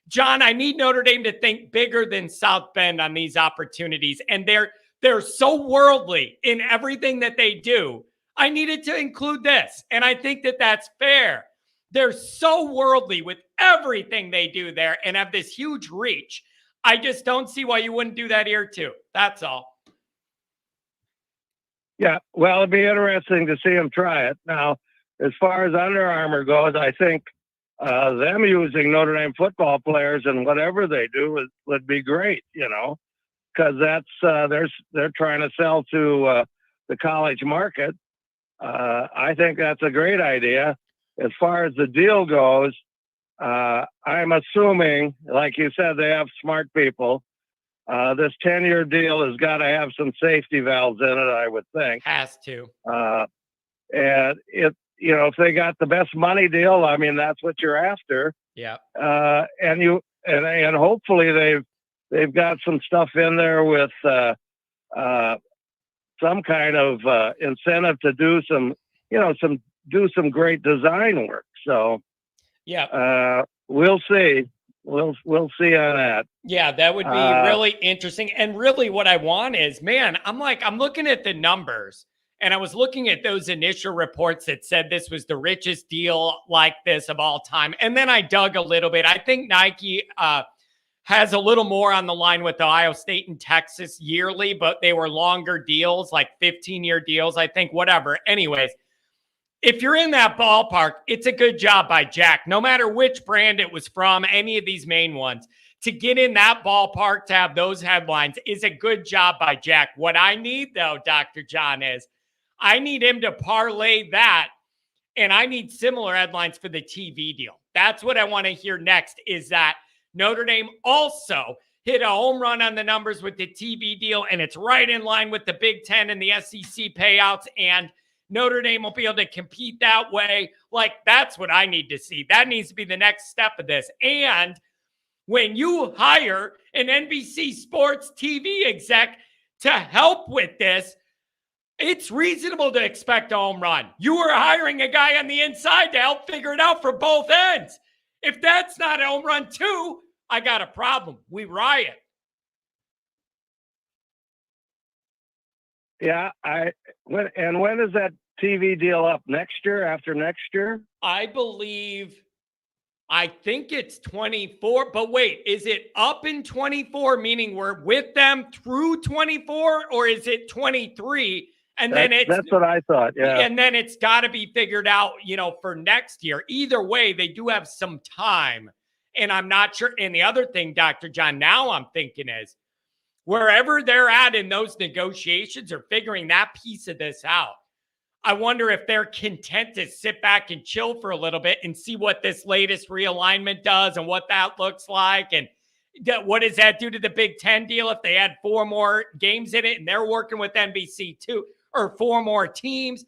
John, I need Notre Dame to think bigger than South Bend on these opportunities. And they're so worldly in everything that they do. I needed to include this. And I think that that's fair. They're so worldly with everything they do there and have this huge reach. I just don't see why you wouldn't do that here too. That's all. Yeah, well, it'd be interesting to see them try it. Now, as far as Under Armour goes, I think them using Notre Dame football players and whatever they do would be great, you know, because that's they're trying to sell to the college market. I think that's a great idea. As far as the deal goes, I'm assuming, like you said, they have smart people. This 10-year deal has got to have some safety valves in it, I would think. Has to. And if they got the best money deal, I mean, that's what you're after. Yeah. And hopefully they've got some stuff in there with some kind of incentive to do some great design work. So. Yeah. We'll see. We'll see on that. Yeah, that would be really interesting. And really what I want is, man, I'm looking at the numbers, and I was looking at those initial reports that said this was the richest deal like this of all time. And then I dug a little bit. I think Nike has a little more on the line with Ohio State and Texas yearly, but they were longer deals, like 15-year deals, I think, whatever. Anyways, if you're in that ballpark, it's a good job by Jack. No matter which brand it was from, any of these main ones, to get in that ballpark to have those headlines is a good job by Jack. What I need, though, Dr. John, is I need him to parlay that, and I need similar headlines for the TV deal. That's what I want to hear next, is that Notre Dame also hit a home run on the numbers with the TV deal, and it's right in line with the Big Ten and the SEC payouts, and Notre Dame will be able to compete that way. Like, that's what I need to see. That needs to be the next step of this. And when you hire an NBC Sports TV exec to help with this, it's reasonable to expect a home run. You are hiring a guy on the inside to help figure it out for both ends. If that's not a home run too, I got a problem. We riot. Yeah, when is that TV deal up? Next year? After next year? I believe I think it's 24, but wait, is it up in 24, meaning we're with them through 24, or is it 23? And then that's what I thought. Yeah. And then it's got to be figured out, for next year. Either way, they do have some time. And I'm not sure. And the other thing, Dr. John, now I'm thinking is wherever they're at in those negotiations or figuring that piece of this out, I wonder if they're content to sit back and chill for a little bit and see what this latest realignment does and what that looks like. And what does that do to the Big Ten deal if they had 4 more games in it and they're working with NBC too, or 4 more teams?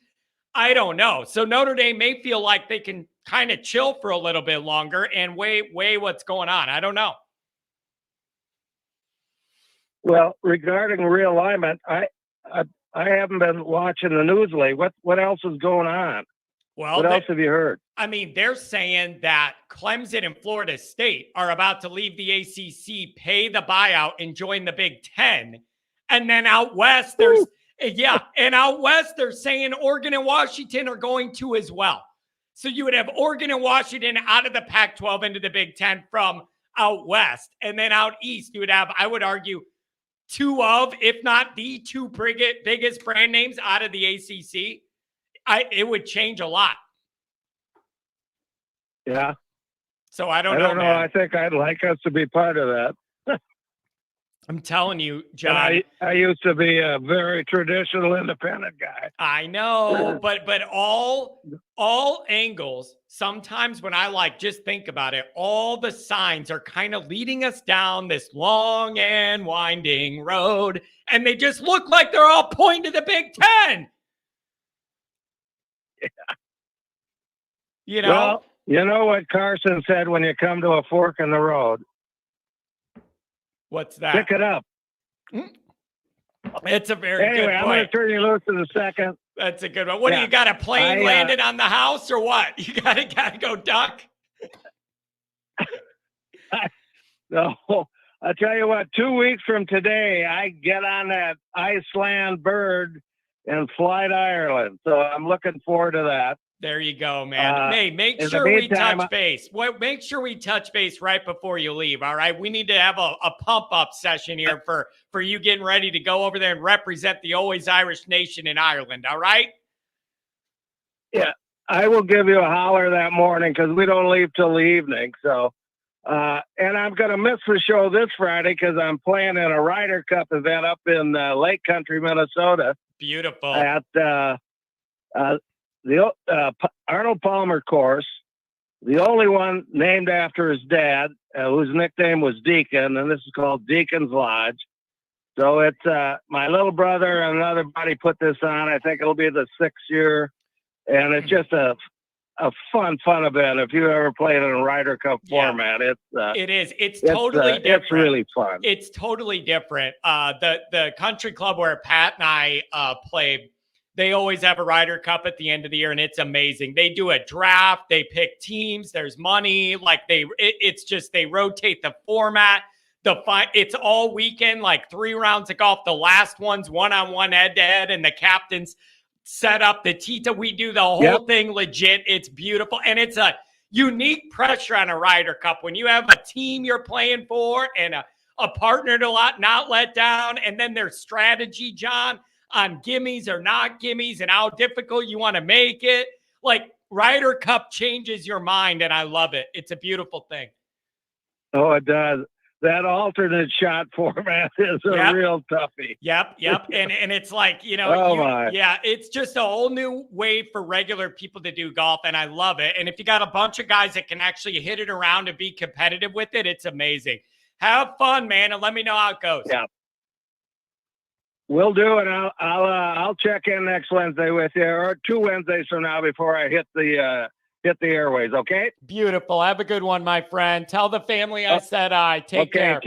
I don't know. So Notre Dame may feel like they can kind of chill for a little bit longer and weigh what's going on. I don't know. Well, regarding realignment, I haven't been watching the news lately. What else is going on? Well, what else have you heard? I mean, they're saying that Clemson and Florida State are about to leave the ACC, pay the buyout, and join the Big Ten. And then out west, there's and out west, they're saying Oregon and Washington are going to as well. So you would have Oregon and Washington out of the Pac-12 into the Big Ten from out west. And then out east, you would have, I would argue, 2 of, if not the 2 biggest brand names out of the ACC. It would change a lot. Yeah. So I don't know. Man. I think I'd like us to be part of that. I'm telling you, John. I used to be a very traditional independent guy. I know, but all angles, sometimes when I just think about it, all the signs are kind of leading us down this long and winding road, and they just look like they're all pointing to the Big Ten. Yeah. Well, you know what Carson said when you come to a fork in the road? What's that? Pick it up. It's a very good point. Anyway, I'm going to turn you loose in a second. That's a good one. What do you got? A plane landed on the house or what? You gotta go duck? No, I'll tell you what, 2 weeks from today, I get on that Iceland bird and fly to Ireland. So I'm looking forward to that. There you go, man. Hey, make sure we touch base. Make sure we touch base right before you leave, all right? We need to have a pump-up session here for you getting ready to go over there and represent the Always Irish Nation in Ireland, all right? Yeah, I will give you a holler that morning because we don't leave till the evening. So, and I'm going to miss the show this Friday because I'm playing in a Ryder Cup event up in Lake Country, Minnesota. Beautiful. At the Arnold Palmer course, the only one named after his dad, whose nickname was Deacon, and this is called Deacon's Lodge. So it's my little brother and another buddy put this on. I think it'll be the 6th year, and it's just a fun event. If you ever played in a Ryder Cup format, it is. It's totally different. It's really fun. It's totally different. The country club where Pat and I played, they always have a Ryder Cup at the end of the year, and it's amazing. They do a draft. They pick teams. There's money. It's just they rotate the format. It's all weekend, 3 rounds of golf. The last one's one-on-one, head-to-head, and the captains set up the Tita. We do the whole thing legit. It's beautiful, and it's a unique pressure on a Ryder Cup when you have a team you're playing for and a partner to not let down, and then their strategy, John, on gimmies or not gimmies and how difficult you want to make it. Ryder Cup changes your mind, and I love it. It's a beautiful thing. Oh, it does. That alternate shot format is a real toughie. Yep. And it's it's just a whole new way for regular people to do golf, and I love it. And if you got a bunch of guys that can actually hit it around and be competitive with it, it's amazing. Have fun, man, and let me know how it goes. Yeah. We'll do it. I'll check in next Wednesday with you, or 2 Wednesdays from now before I hit the airways. Okay. Beautiful. Have a good one, my friend. Tell the family I said hi. Take care.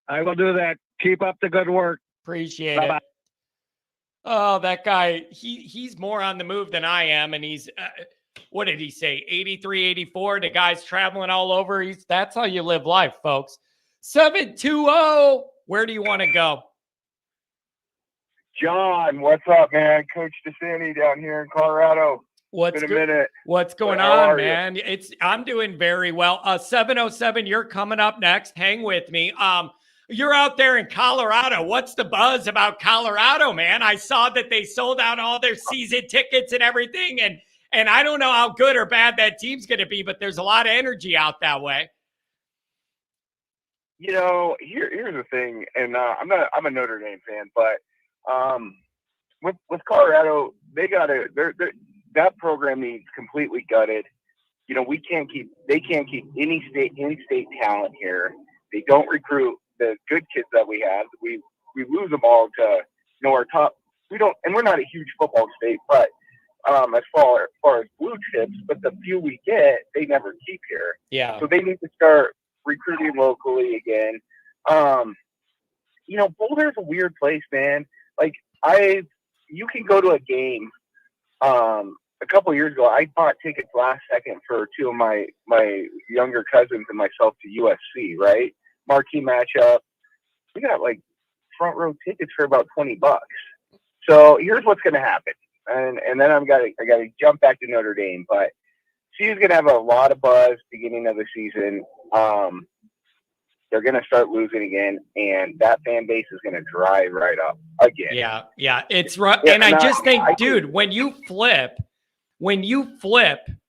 I will do that. Keep up the good work. Appreciate Bye-bye. it. Oh, that guy. He's more on the move than I am, and he's what did he say? 83, 84. The guy's traveling all over. That's how you live life, folks. 720. Where do you want to go? John, what's up, man? Coach DeSanti down here in Colorado. Been a minute. What's going on, man? I'm doing very well. 707, you're coming up next. Hang with me. You're out there in Colorado. What's the buzz about Colorado, man? I saw that they sold out all their season tickets and everything, and I don't know how good or bad that team's going to be, but there's a lot of energy out that way. You know, here's the thing, and I'm a Notre Dame fan, but with Colorado, they that program needs completely gutted. You know, they can't keep any state talent here. They don't recruit the good kids that we have. We lose them all to our top. We're not a huge football state, but as far as blue chips, but the few we get, they never keep here. Yeah. So they need to start recruiting locally again. Boulder's a weird place, man. Like you can go to a game. A couple of years ago, I bought tickets last second for two of my younger cousins and myself to USC, right? Marquee matchup. We got like front row tickets for about $20. So here's what's going to happen. And then I got to jump back to Notre Dame, but she's going to have a lot of buzz beginning of the season. They're going to start losing again, and that fan base is going to dry right up again. Yeah, it's right. Yeah, and I just think, dude, when you flip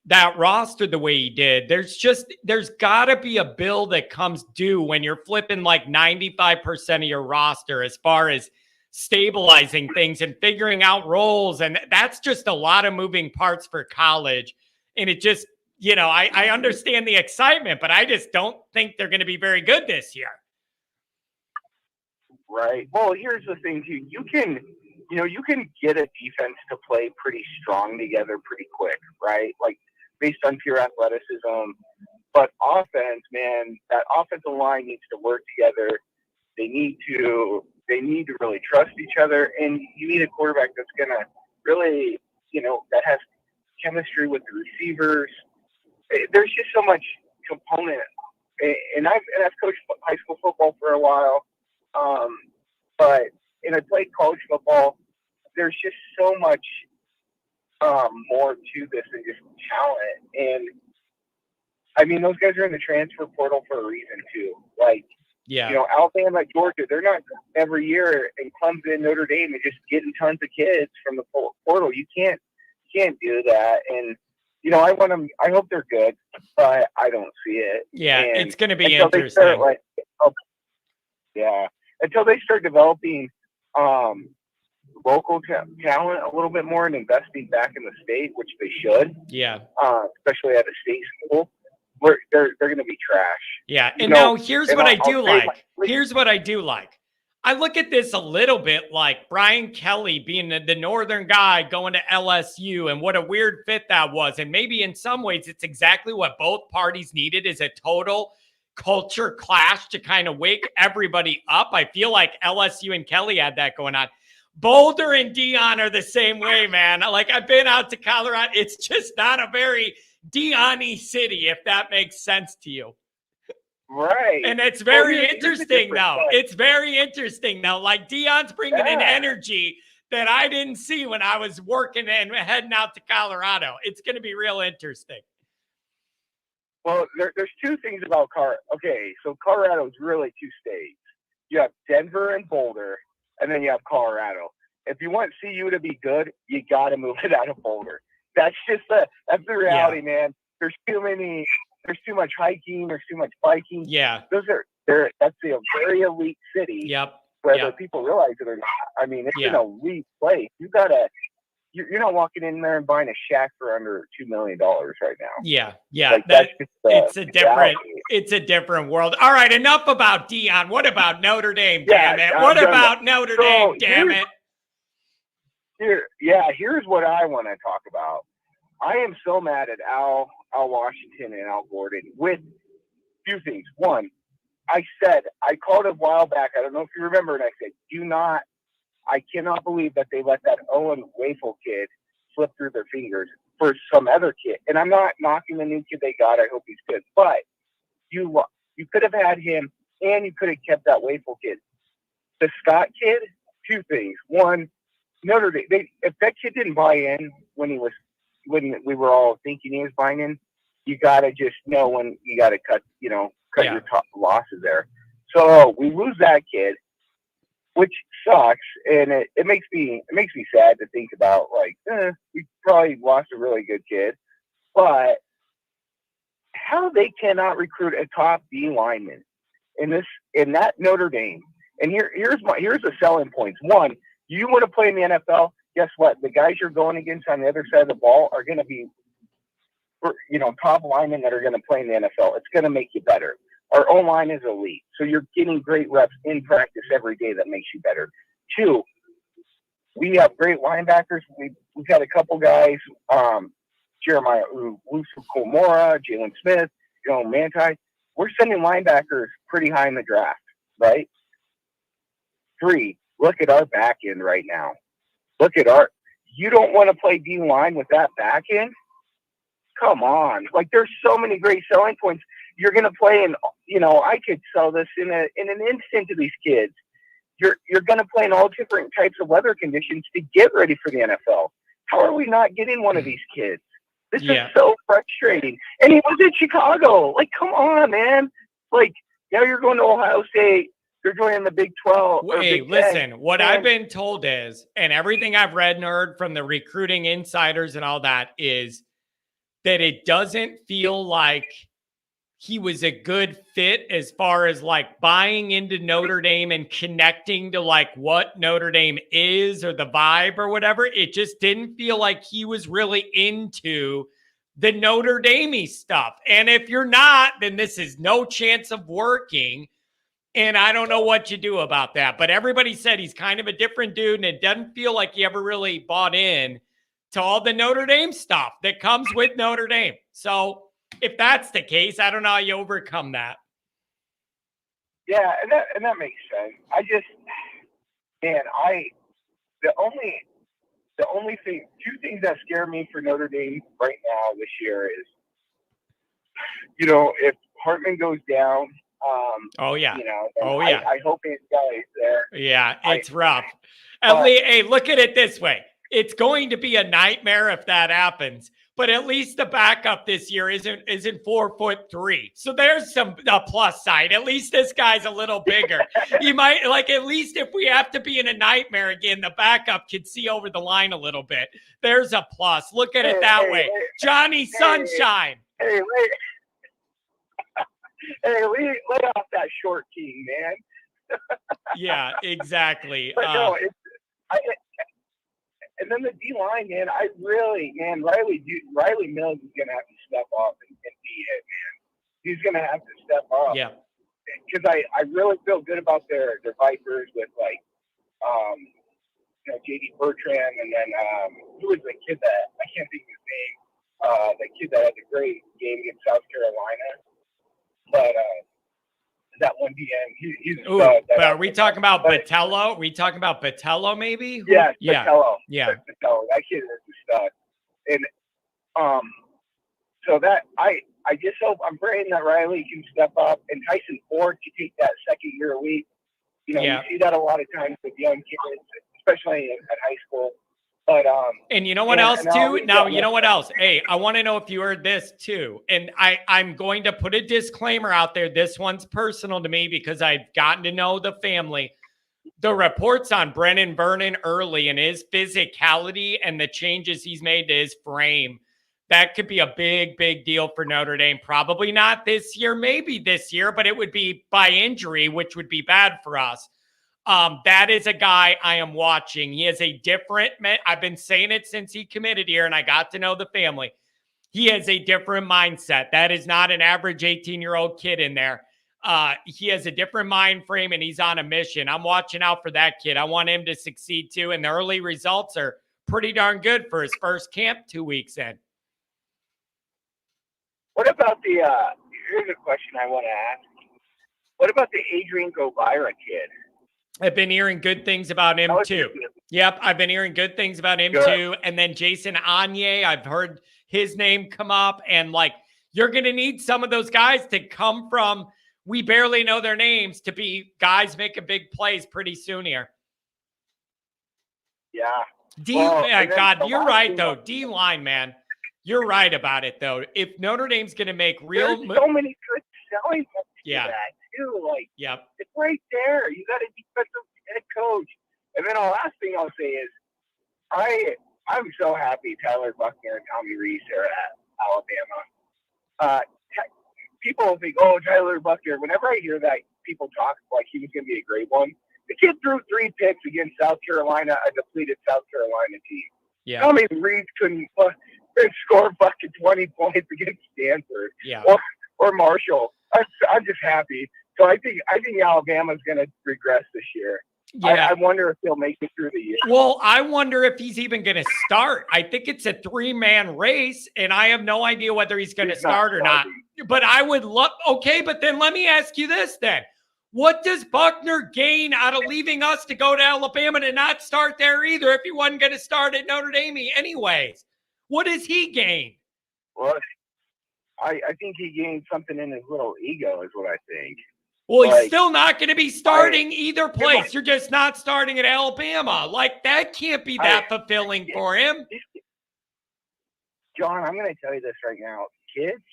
that roster the way he did, there's got to be a bill that comes due when you're flipping like 95% of your roster as far as stabilizing things and figuring out roles. And that's just a lot of moving parts for college. And it just, I understand the excitement, but I just don't think they're going to be very good this year. Right. Well, here's the thing too. You can get a defense to play pretty strong together pretty quick, right? Like based on pure athleticism. But offense, man, that offensive line needs to work together. They need to really trust each other, and you need a quarterback that's gonna really, that has chemistry with the receivers. There's just so much component, and I've coached high school football for a while, and I played college football. There's just so much more to this than just talent, and I mean those guys are in the transfer portal for a reason too. Like, Alabama, Georgia, they're not every year in Clemson, Notre Dame, and just getting tons of kids from the portal. You can't do that, and. I hope they're good, but I don't see it. Yeah, and it's going to be interesting. Until they start developing local talent a little bit more and investing back in the state, which they should. Yeah. Especially at a state school, they're going to be trash. Yeah, and now here's what I do like. Here's what I do like. I look at this a little bit like Brian Kelly being the northern guy going to LSU and what a weird fit that was. And maybe in some ways it's exactly what both parties needed is a total culture clash to kind of wake everybody up. I feel like LSU and Kelly had that going on. Boulder and Dion are the same way, man. Like I've been out to Colorado. It's just not a very Dion-y city, if that makes sense to you. Right. And it's very interesting now. It's very interesting now. Like Dion's bringing an energy that I didn't see when I was working and heading out to Colorado. It's going to be real interesting. Well, there's two things about Okay, so Colorado is really two states. You have Denver and Boulder, and then you have Colorado. If you want CU to be good, you got to move it out of Boulder. That's the reality, man. There's too much hiking. There's too much biking. Yeah. That's a very elite city. Yep. Whether people realize it or not. I mean, it's an elite place. You're not walking in there and buying a shack for under $2 million right now. Yeah. Like, it's a different world. All right. Enough about Dion. What about Notre Dame? Damn it. What about Notre Dame? Damn it. Here's what I want to talk about. I am so mad at Al Washington and Al Gordon with a few things. One, I called a while back. I don't know if you remember, and I said, I cannot believe that they let that Owen Wafel kid slip through their fingers for some other kid. And I'm not knocking the new kid they got. I hope he's good. But you could have had him, and you could have kept that Wafel kid. The Scott kid, two things. One, Notre Dame, if that kid didn't buy in when he was when we were all thinking he was binding, you got to just know when you got to cut your top losses there. So we lose that kid, which sucks, and it makes me sad to think about. Like, we probably lost a really good kid, but how they cannot recruit a top D lineman in that Notre Dame. And here's the selling points. One, you want to play in the NFL. Guess what? The guys you're going against on the other side of the ball are going to be, top linemen that are going to play in the NFL. It's going to make you better. Our O-line is elite, so you're getting great reps in practice every day that makes you better. Two, we have great linebackers. We've had a couple guys, Jeremiah Komora, Jalen Smith, Manti. We're sending linebackers pretty high in the draft, right? Three, look at our back end right now. You don't want to play D-line with that back end? Come on. Like, there's so many great selling points. You're going to play in, I could sell this in an instant to these kids. You're going to play in all different types of weather conditions to get ready for the NFL. How are we not getting one of these kids? This is so frustrating. And he was in Chicago. Like, come on, man. Like, now you're going to Ohio State. You're joining the Big 12. Hey, Big listen, 10. what I've been told is, and everything I've read and heard from the recruiting insiders and all that, is that it doesn't feel like he was a good fit as far as like buying into Notre Dame and connecting to like what Notre Dame is or the vibe or whatever. It just didn't feel like he was really into the Notre Dame stuff. And if you're not, then this is no chance of working. And I don't know what you do about that. But everybody said he's kind of a different dude, and it doesn't feel like he ever really bought in to all the Notre Dame stuff that comes with Notre Dame. So if that's the case, I don't know how you overcome that. Yeah, and that makes sense. The only thing, two things that scare me for Notre Dame right now this year is, if Hartman goes down, I hope his guy is there. Yeah, it's rough. Hey, look at it this way. It's going to be a nightmare if that happens. But at least the backup this year isn't 4'3". So there's a plus side. At least this guy's a little bigger. He might, at least if we have to be in a nightmare again, the backup can see over the line a little bit. There's a plus. Look at it that way. Johnny Sunshine. Hey, lay off that short king, man. Yeah, exactly. But no, and then the D-line, man, Riley Mills is going to have to step up and be it, man. He's going to have to step up. Yeah. Because I really feel good about their Vipers with, J.D. Bertrand, and then who was the kid that, I can't think of his name, the kid that had the great game against South Carolina. But that one DM, he's are we talking about Botello? Are we talking about Botello maybe? Yeah. Botello. Yeah. Botello. That kid is a stud. And so that I just hope, I'm praying that Riley can step up and Tyson Ford can take that second year leap. You see that a lot of times with young kids, especially at high school. But and you know what else too? Now you know what else? Hey, I want to know if you heard this too. And I'm going to put a disclaimer out there. This one's personal to me because I've gotten to know the family. The reports on Brennan Vernon early and his physicality and the changes he's made to his frame, that could be a big, big deal for Notre Dame. Probably not this year, maybe this year, but it would be by injury, which would be bad for us. That is a guy I am watching. He has a different, I've been saying it since he committed here and I got to know the family. He has a different mindset. That is not an average 18-year-old kid in there. He has a different mind frame and he's on a mission. I'm watching out for that kid. I want him to succeed too. And the early results are pretty darn good for his first camp 2 weeks in. What about here's a question I want to ask. What about the Adrian Govira kid? I've been hearing good things about him too. Yep, I've been hearing good things about him too. And then Jason Anye, I've heard his name come up. And you're going to need some of those guys to come from, we barely know their names, to be guys making big plays pretty soon here. Yeah. God, you're right though. D-line, man. You're right about it, though. If Notre Dame's going to make real, there's so many good selling points to Yeah. that too. Like, yep, it's right there. You got a defensive head coach, and then the last thing I'll say is, I'm so happy Tyler Buckner and Tommy Rees are at Alabama. People think, oh, Tyler Buckner. Whenever I hear that, people talk like he was going to be a great one. The kid threw 3 picks against South Carolina, a depleted South Carolina team. yeah, Tommy Rees couldn't score fucking 20 points against Stanford yeah. or Marshall. I'm just happy. So I think Alabama's going to regress this year. Yeah. I wonder if they'll make it through the year. Well, I wonder if he's even going to start. I think it's a 3-man race, and I have no idea whether he's going to start or not. But I would love. Okay, but then let me ask you this then. What does Buckner gain out of leaving us to go to Alabama to not start there either if he wasn't going to start at Notre Dame anyways? What does he gain? Well, I think he gained something in his little ego is what I think. Well, he's still not going to be starting either place. You're just not starting at Alabama. Like, that can't be that fulfilling for him. John, I'm going to tell you this right now. Kids,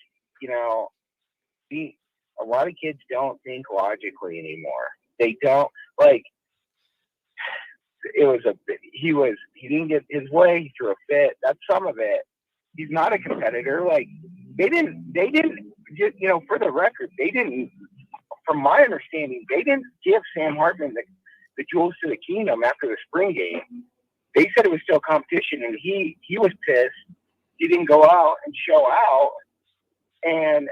a lot of kids don't think logically anymore. They don't, like, he didn't get his way. He threw a fit. That's some of it. He's not a competitor. Like, they didn't, for the record, from my understanding, they didn't give Sam Hartman the jewels to the kingdom after the spring game. They said it was still competition, and he was pissed. He didn't go out and show out, and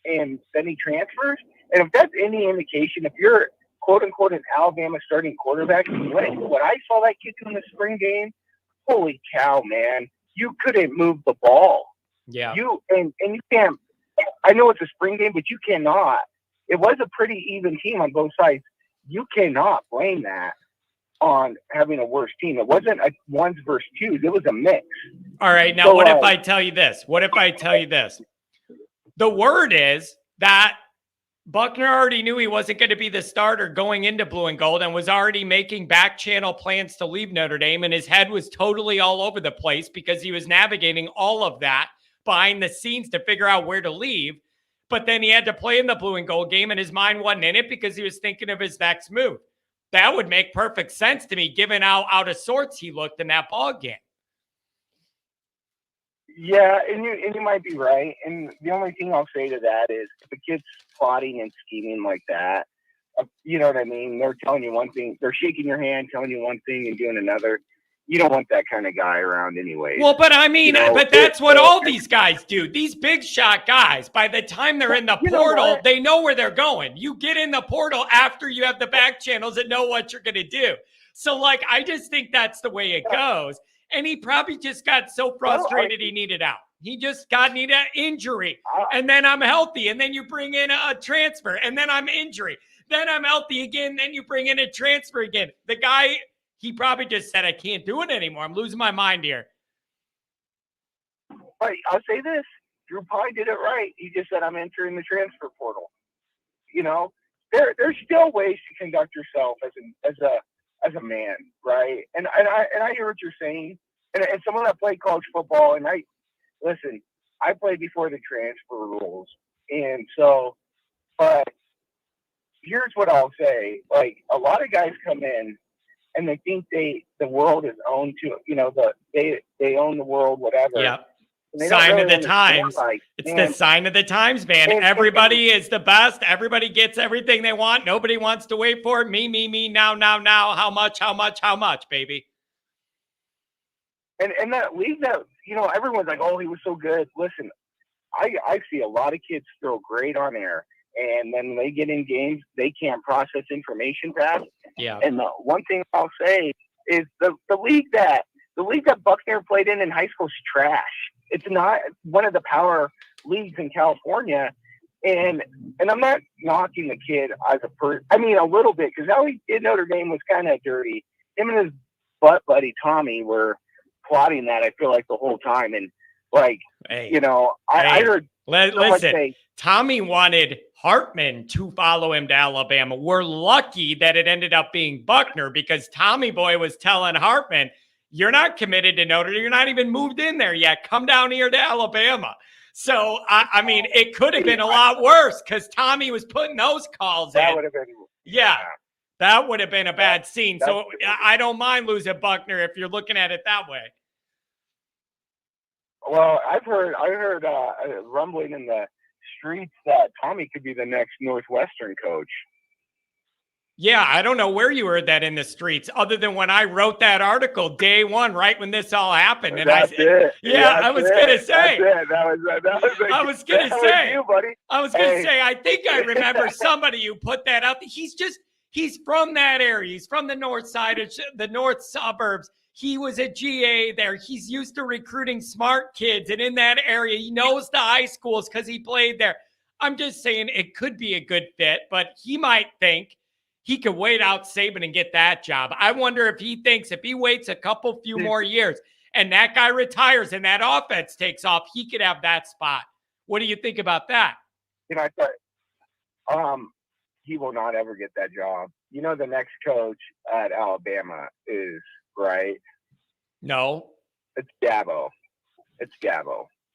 then he transfers. And if that's any indication, if you're quote unquote an Alabama starting quarterback, what I saw that kid do in the spring game, holy cow, man! You couldn't move the ball. Yeah. You can't. I know it's a spring game, but you cannot. It was a pretty even team on both sides. You cannot blame that on having a worse team. It wasn't a ones versus twos. It was a mix. All right. Now, what if I tell you this? The word is that Buckner already knew he wasn't going to be the starter going into blue and gold and was already making back channel plans to leave Notre Dame. And his head was totally all over the place because he was navigating all of that behind the scenes to figure out where to leave. But then he had to play in the blue and gold game and his mind wasn't in it because he was thinking of his next move. That would make perfect sense to me, given how out of sorts he looked in that ball game. Yeah, and you might be right. And the only thing I'll say to that is if a kid's plotting and scheming like that, you know what I mean? They're telling you one thing, they're shaking your hand, telling you one thing and doing another. You don't want that kind of guy around anyway. Well, but I mean, but that's what all these guys do. These big shot guys, by the time they're in the portal, they know where they're going. You get in the portal after you have the back channels and know what you're going to do. So, like, I just think that's the way it goes. And he probably just got so frustrated he needed out. He just needed an injury. And then I'm healthy. And then you bring in a transfer. And then I'm injury. Then I'm healthy again. Then you bring in a transfer again. The guy... He probably just said, I can't do it anymore. I'm losing my mind here. Right. I'll say this. Drew probably did it right. He just said, I'm entering the transfer portal. There's still ways to conduct yourself as a man, right? And I hear what you're saying. And someone that played college football, and I played before the transfer rules. And so, but here's what I'll say. Like, a lot of guys come in, and they think the world is owned to, they own the world, whatever. Yeah. Sign of the times. It's the sign of the times, man. Everybody is the best. Everybody gets everything they want. Nobody wants to wait for it. Me, now. How much, baby? And that league that, everyone's like, oh, he was so good. Listen, I see a lot of kids throw great on air. And then they get in games, they can't process information fast. Yeah. And the one thing I'll say is the league that Buckner played in high school is trash. It's not one of the power leagues in California. And I'm not knocking the kid as a person. I mean, a little bit, because how he did Notre Dame was kind of dirty. Him and his butt buddy Tommy were plotting that, I feel like, the whole time. And I heard. Listen, say, Tommy wanted Hartman to follow him to Alabama. We're lucky that it ended up being Buckner because Tommy Boy was telling Hartman, You're not committed to Notre Dame. You're not even moved in there yet. Come down here to Alabama. So, I mean, it could have been a lot worse because Tommy was putting those calls That in. would have been. Yeah, that would have been a bad scene. So I don't mind losing Buckner if you're looking at it that way. Well, I heard rumbling in the streets that Tommy could be the next Northwestern coach. Yeah, I don't know where you heard that in the streets, other than when I wrote that article day one, right when this all happened. And That's it. Yeah, I was gonna say. I was gonna say. You, buddy. I was gonna say. I think I remember somebody who put that out. He's from that area. He's from the north side of the north suburbs. He was a GA there. He's used to recruiting smart kids, and in that area, he knows the high schools because he played there. I'm just saying it could be a good fit, but he might think he could wait out Saban and get that job. I wonder if he thinks if he waits a few more years and that guy retires and that offense takes off, he could have that spot. What do you think about that? You know, I thought he will not ever get that job. You know, the next coach at Alabama is, right? No. It's Dabo.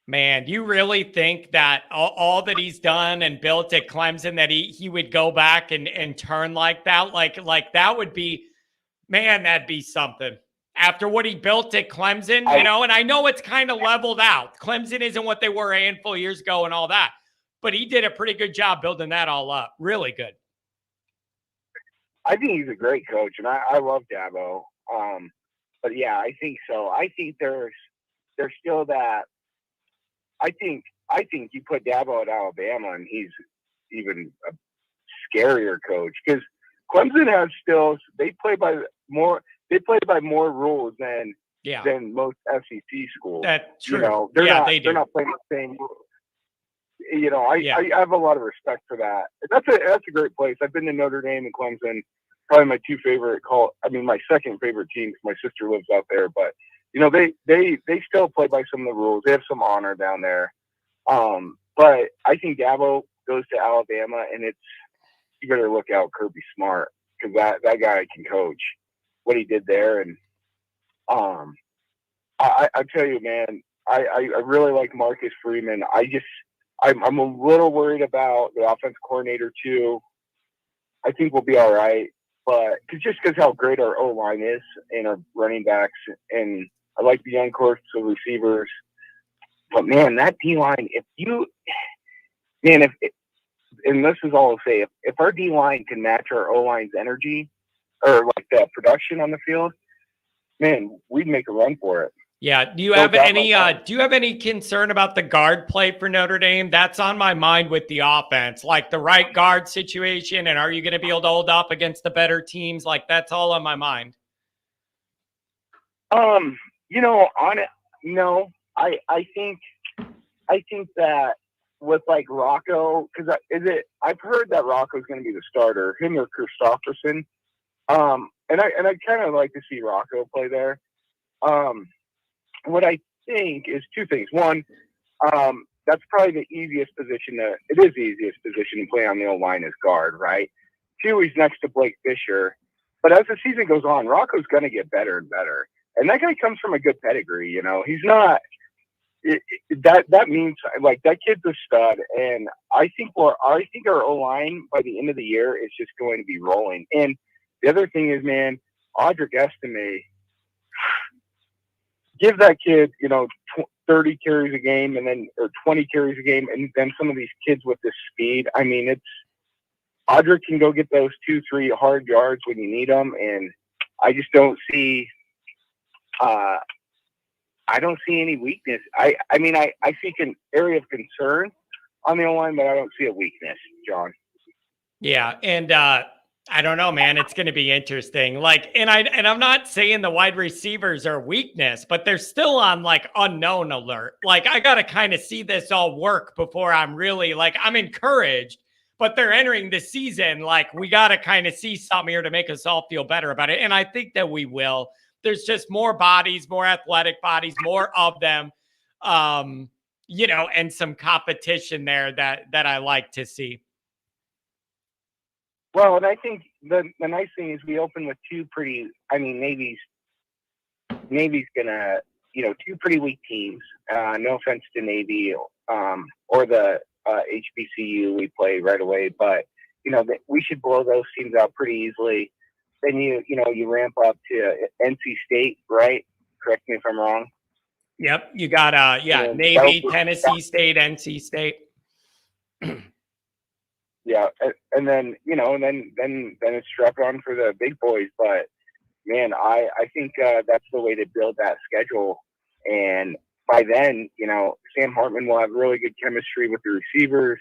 Man, you really think that all that he's done and built at Clemson, that he would go back and turn like that? Like that would be, man, that'd be something. After what he built at Clemson, you know, and I know it's kind of leveled out. Clemson isn't what they were a handful of years ago and all that, but he did a pretty good job building that all up. Really good. I think he's a great coach, and I love Dabo. But yeah, I think so. I think there's still that. I think you put Dabo at Alabama, and he's even a scarier coach because Clemson has they play by more rules than most SEC schools. That's true. You know, they're not playing the same. You know, I have a lot of respect for that. That's a great place. I've been to Notre Dame and Clemson. Probably my two favorite my second favorite teams. My sister lives out there, but you know, they still play by some of the rules. They have some honor down there. But I think Dabo goes to Alabama, and you better look out Kirby Smart because that guy can coach. What he did there, and I tell you, man, I really like Marcus Freeman. I'm a little worried about the offense coordinator too. I think we'll be all right, but just because how great our O-line is and our running backs, and I like the young course of receivers. But man, that D-line, and this is all I'll say, if our D-line can match our O-line's energy or like that production on the field, man, we'd make a run for it. Yeah. Do you have any concern about the guard play for Notre Dame? That's on my mind with the offense, like the right guard situation. And are you going to be able to hold up against the better teams? Like that's all on my mind. You know, no, I think that with like Rocco, because I've heard that Rocco's going to be the starter, him or Christopherson. And I kind of like to see Rocco play there. What I think is two things. One, that's probably the easiest position to play on the O-line is guard, right? Two, he's next to Blake Fisher. But as the season goes on, Rocco's going to get better and better. And that guy comes from a good pedigree, you know. He's not that means like that kid's a stud, and I think our O-line by the end of the year is just going to be rolling. And the other thing is, man, Audric Estime, give that kid, you know, 30 carries a game or 20 carries a game, and then some of these kids with this speed. I mean, Audric can go get those 2-3 hard yards when you need them, and I just don't see. I don't see any weakness. I mean, I see an area of concern on the O-line, but I don't see a weakness, John. Yeah, and I don't know, man. It's going to be interesting. Like, and I'm not saying the wide receivers are weakness, but they're still on like unknown alert. Like, I got to kind of see this all work before I'm really like, I'm encouraged, but they're entering the season. Like, we got to kind of see something here to make us all feel better about it. And I think that we will. There's just more bodies, more athletic bodies, more of them, you know, and some competition there that I like to see. Well, and I think the nice thing is we open with two pretty, I mean, Navy's Navy's gonna, two pretty weak teams. No offense to Navy, or the HBCU we play right away, but we should blow those teams out pretty easily. Then you ramp up to NC State, right? Correct me if I'm wrong. Yep, you got Navy, Tennessee State, NC State. Yeah, and then then it's strap on for the big boys. But man, I think that's the way to build that schedule. And by then, Sam Hartman will have really good chemistry with the receivers.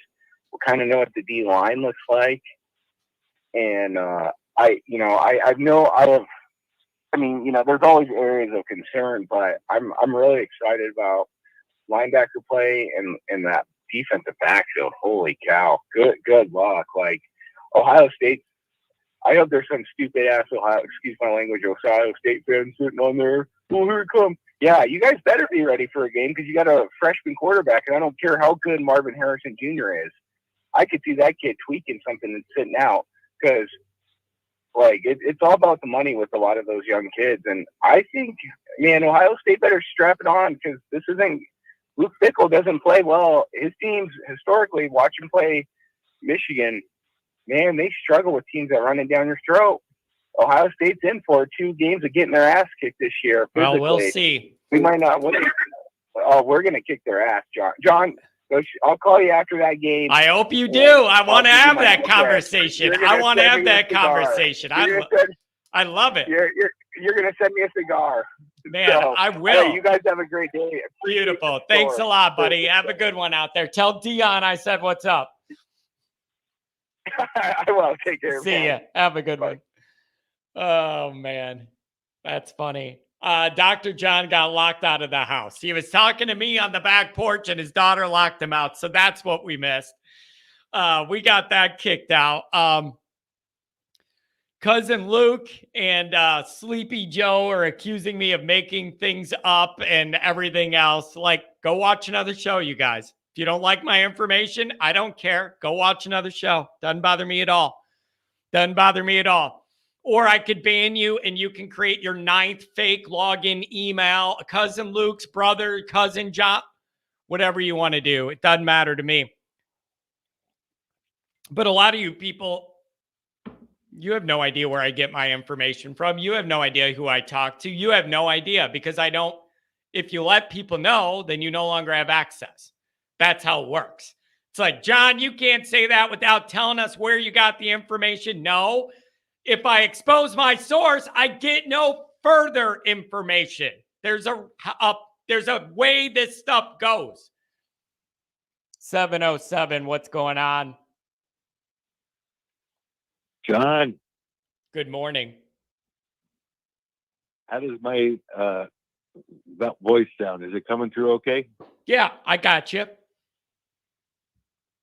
We'll kind of know what the D line looks like. And there's always areas of concern, but I'm really excited about linebacker play and that defensive backfield. Holy cow. Good luck. Like Ohio State, I hope there's some stupid ass excuse my language, Ohio State fans sitting on there. Oh, here it comes. Yeah, you guys better be ready for a game because you got a freshman quarterback, and I don't care how good Marvin Harrison Jr. is. I could see that kid tweaking something and sitting out because, it's all about the money with a lot of those young kids. And I think, man, Ohio State better strap it on because this isn't – Luke Fickell doesn't play well. His teams, historically, watch him play Michigan, man, they struggle with teams that run it down your throat. Ohio State's in for 2 games of getting their ass kicked this year. Physically. Well, we'll see. We might not win. Oh, we're going to kick their ass, John. John, I'll call you after that game. I hope you do. I want to have that conversation. I want to have that conversation. I love it. You're going to send me a cigar. Man, so, I will. Hey, you guys have a great day. Beautiful. Thanks a lot, buddy. Have a good one out there. Tell Dion I said what's up. I will. Take care. See ya. Have a good one. Oh, man. That's funny. Dr. John got locked out of the house. He was talking to me on the back porch and his daughter locked him out. So that's what we missed. We got that kicked out. Cousin Luke and Sleepy Joe are accusing me of making things up and everything else. Go watch another show, you guys. If you don't like my information, I don't care. Go watch another show. Doesn't bother me at all. Doesn't bother me at all. Or I could ban you and you can create your 9th fake login email, Cousin Luke's brother, Cousin John, whatever you want to do. It doesn't matter to me. But a lot of you people, you have no idea where I get my information from. You have no idea who I talk to. You have no idea because I don't, if you let people know, then you no longer have access. That's how it works. It's like, John, you can't say that without telling us where you got the information. No. If I expose my source, I get no further information. There's a way this stuff goes. 707, what's going on? John. Good morning. How does my that voice sound? Is it coming through okay? Yeah, I got you.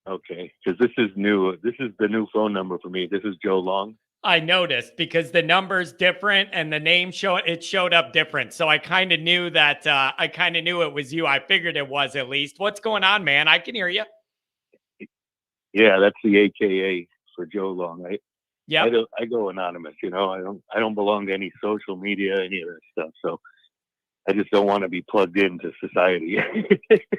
Okay, because this is new. This is the new phone number for me. This is Joe Long. I noticed because the number's different and the name showed up different. So I kind of knew that it was you. I figured it was at least. What's going on, man? I can hear you. Yeah, that's the AKA for Joe Long. Yeah. I go anonymous, I don't belong to any social media, any of that stuff. So I just don't want to be plugged into society.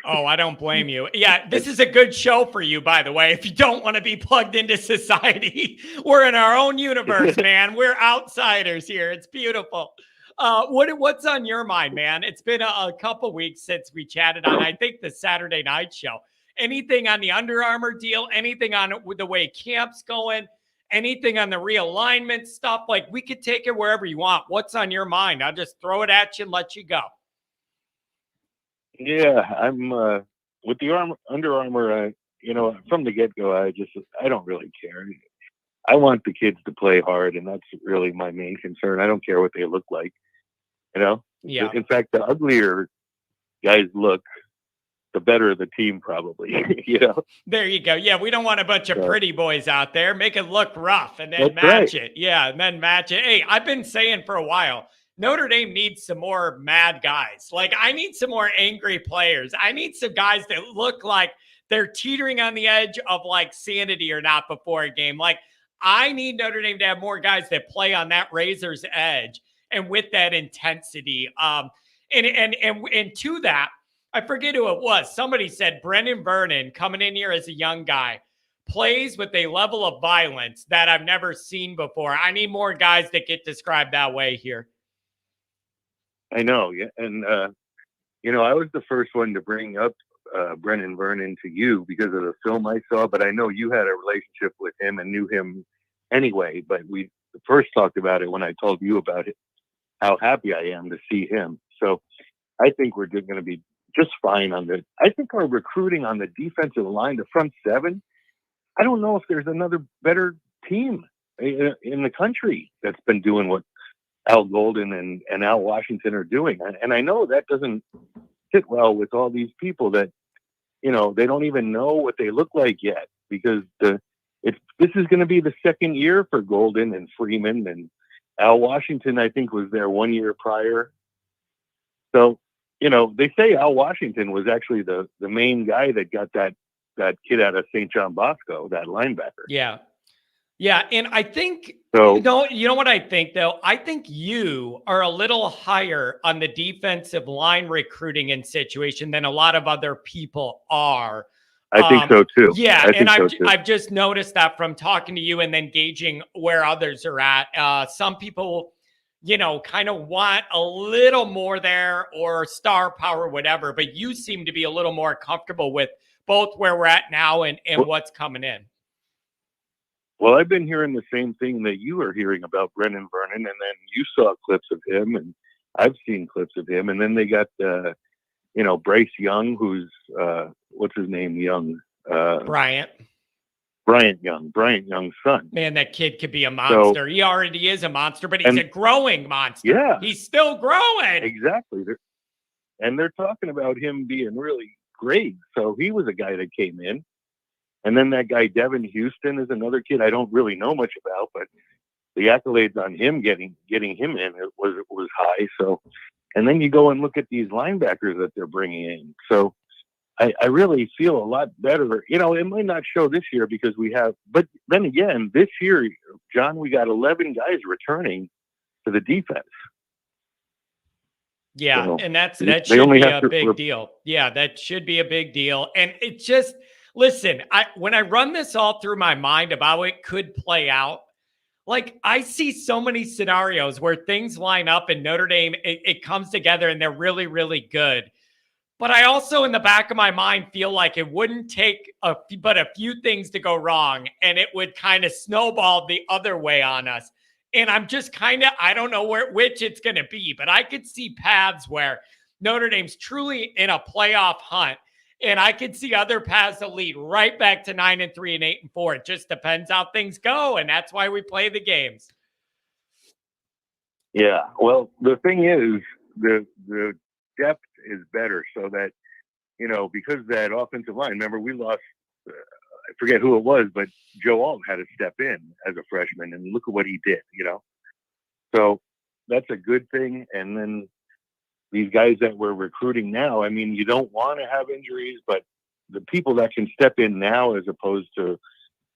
Oh, I don't blame you. Yeah, this is a good show for you, by the way. If you don't want to be plugged into society, we're in our own universe, man. We're outsiders here. It's beautiful. What's on your mind, man? It's been a couple weeks since we chatted on, I think, the Saturday night show. Anything on the Under Armour deal? Anything on the way camp's going? Anything on the realignment stuff? We could take it wherever you want. What's on your mind? I'll just throw it at you and let you go. Yeah, I'm with the Under Armour. From the get-go, I don't really care. I want the kids to play hard, and that's really my main concern. I don't care what they look like. Yeah. In fact, the uglier guys look, the better the team probably, There you go. Yeah, we don't want a bunch of pretty boys out there. Make it look rough and then match it. Yeah, and then match it. Hey, I've been saying for a while, Notre Dame needs some more mad guys. I need some more angry players. I need some guys that look like they're teetering on the edge of sanity or not before a game. I need Notre Dame to have more guys that play on that razor's edge and with that intensity. And to that, I forget who it was. Somebody said Brendan Vernon coming in here as a young guy plays with a level of violence that I've never seen before. I need more guys that get described that way here. I know. Yeah. And, I was the first one to bring up Brendan Vernon to you because of the film I saw, but I know you had a relationship with him and knew him anyway. But we first talked about it when I told you about it, how happy I am to see him. So I think we're going to be just fine I think our recruiting on the defensive line, the front seven, I don't know if there's another better team in the country that's been doing what Al Golden and Al Washington are doing. And I know that doesn't fit well with all these people that, they don't even know what they look like yet, because this is going to be the second year for Golden and Freeman, and Al Washington, I think, was there 1 year prior. So, they say Al Washington was actually the main guy that got that kid out of St. John Bosco, that linebacker. Yeah. Yeah. And I think, so, you know what I think, though? I think you are a little higher on the defensive line recruiting and situation than a lot of other people are. I think so too. Yeah. And I've just noticed that from talking to you and then gauging where others are at. Some people, kind of want a little more there or star power, whatever, but you seem to be a little more comfortable with both where we're at now and what's coming in. Well, I've been hearing the same thing that you are hearing about Brendan Vernon, and then you saw clips of him, and I've seen clips of him, and then they got, Bryce Young, who's, what's his name, Young? Bryant Young's son. Man, that kid could be a monster. He already is a monster, but he's a growing monster. Yeah. He's still growing. Exactly. They're talking about him being really great. So he was a guy that came in. And then that guy, Devin Houston, is another kid I don't really know much about, but the accolades on him getting him in was high. So, and then you go and look at these linebackers that they're bringing in. So I really feel a lot better. It might not show this year because but then again, this year, John, we got 11 guys returning to the defense. Yeah, and that should be a big deal. Yeah, that should be a big deal. And it just, listen, when I run this all through my mind about how it could play out, like I see so many scenarios where things line up and Notre Dame, it comes together and they're really, really good. But I also, in the back of my mind, feel like it wouldn't take but a few things to go wrong, and it would kind of snowball the other way on us. And I'm just I don't know which it's going to be, but I could see paths where Notre Dame's truly in a playoff hunt, and I could see other paths that lead right back to 9-3 and 8-4. It just depends how things go, and that's why we play the games. Yeah, well, the thing is, the depth is better, so that because that offensive line, remember we lost I forget who it was, but Joe Alt had to step in as a freshman, and look at what he did, so that's a good thing. And then these guys that we're recruiting now, I mean, you don't want to have injuries, but the people that can step in now as opposed to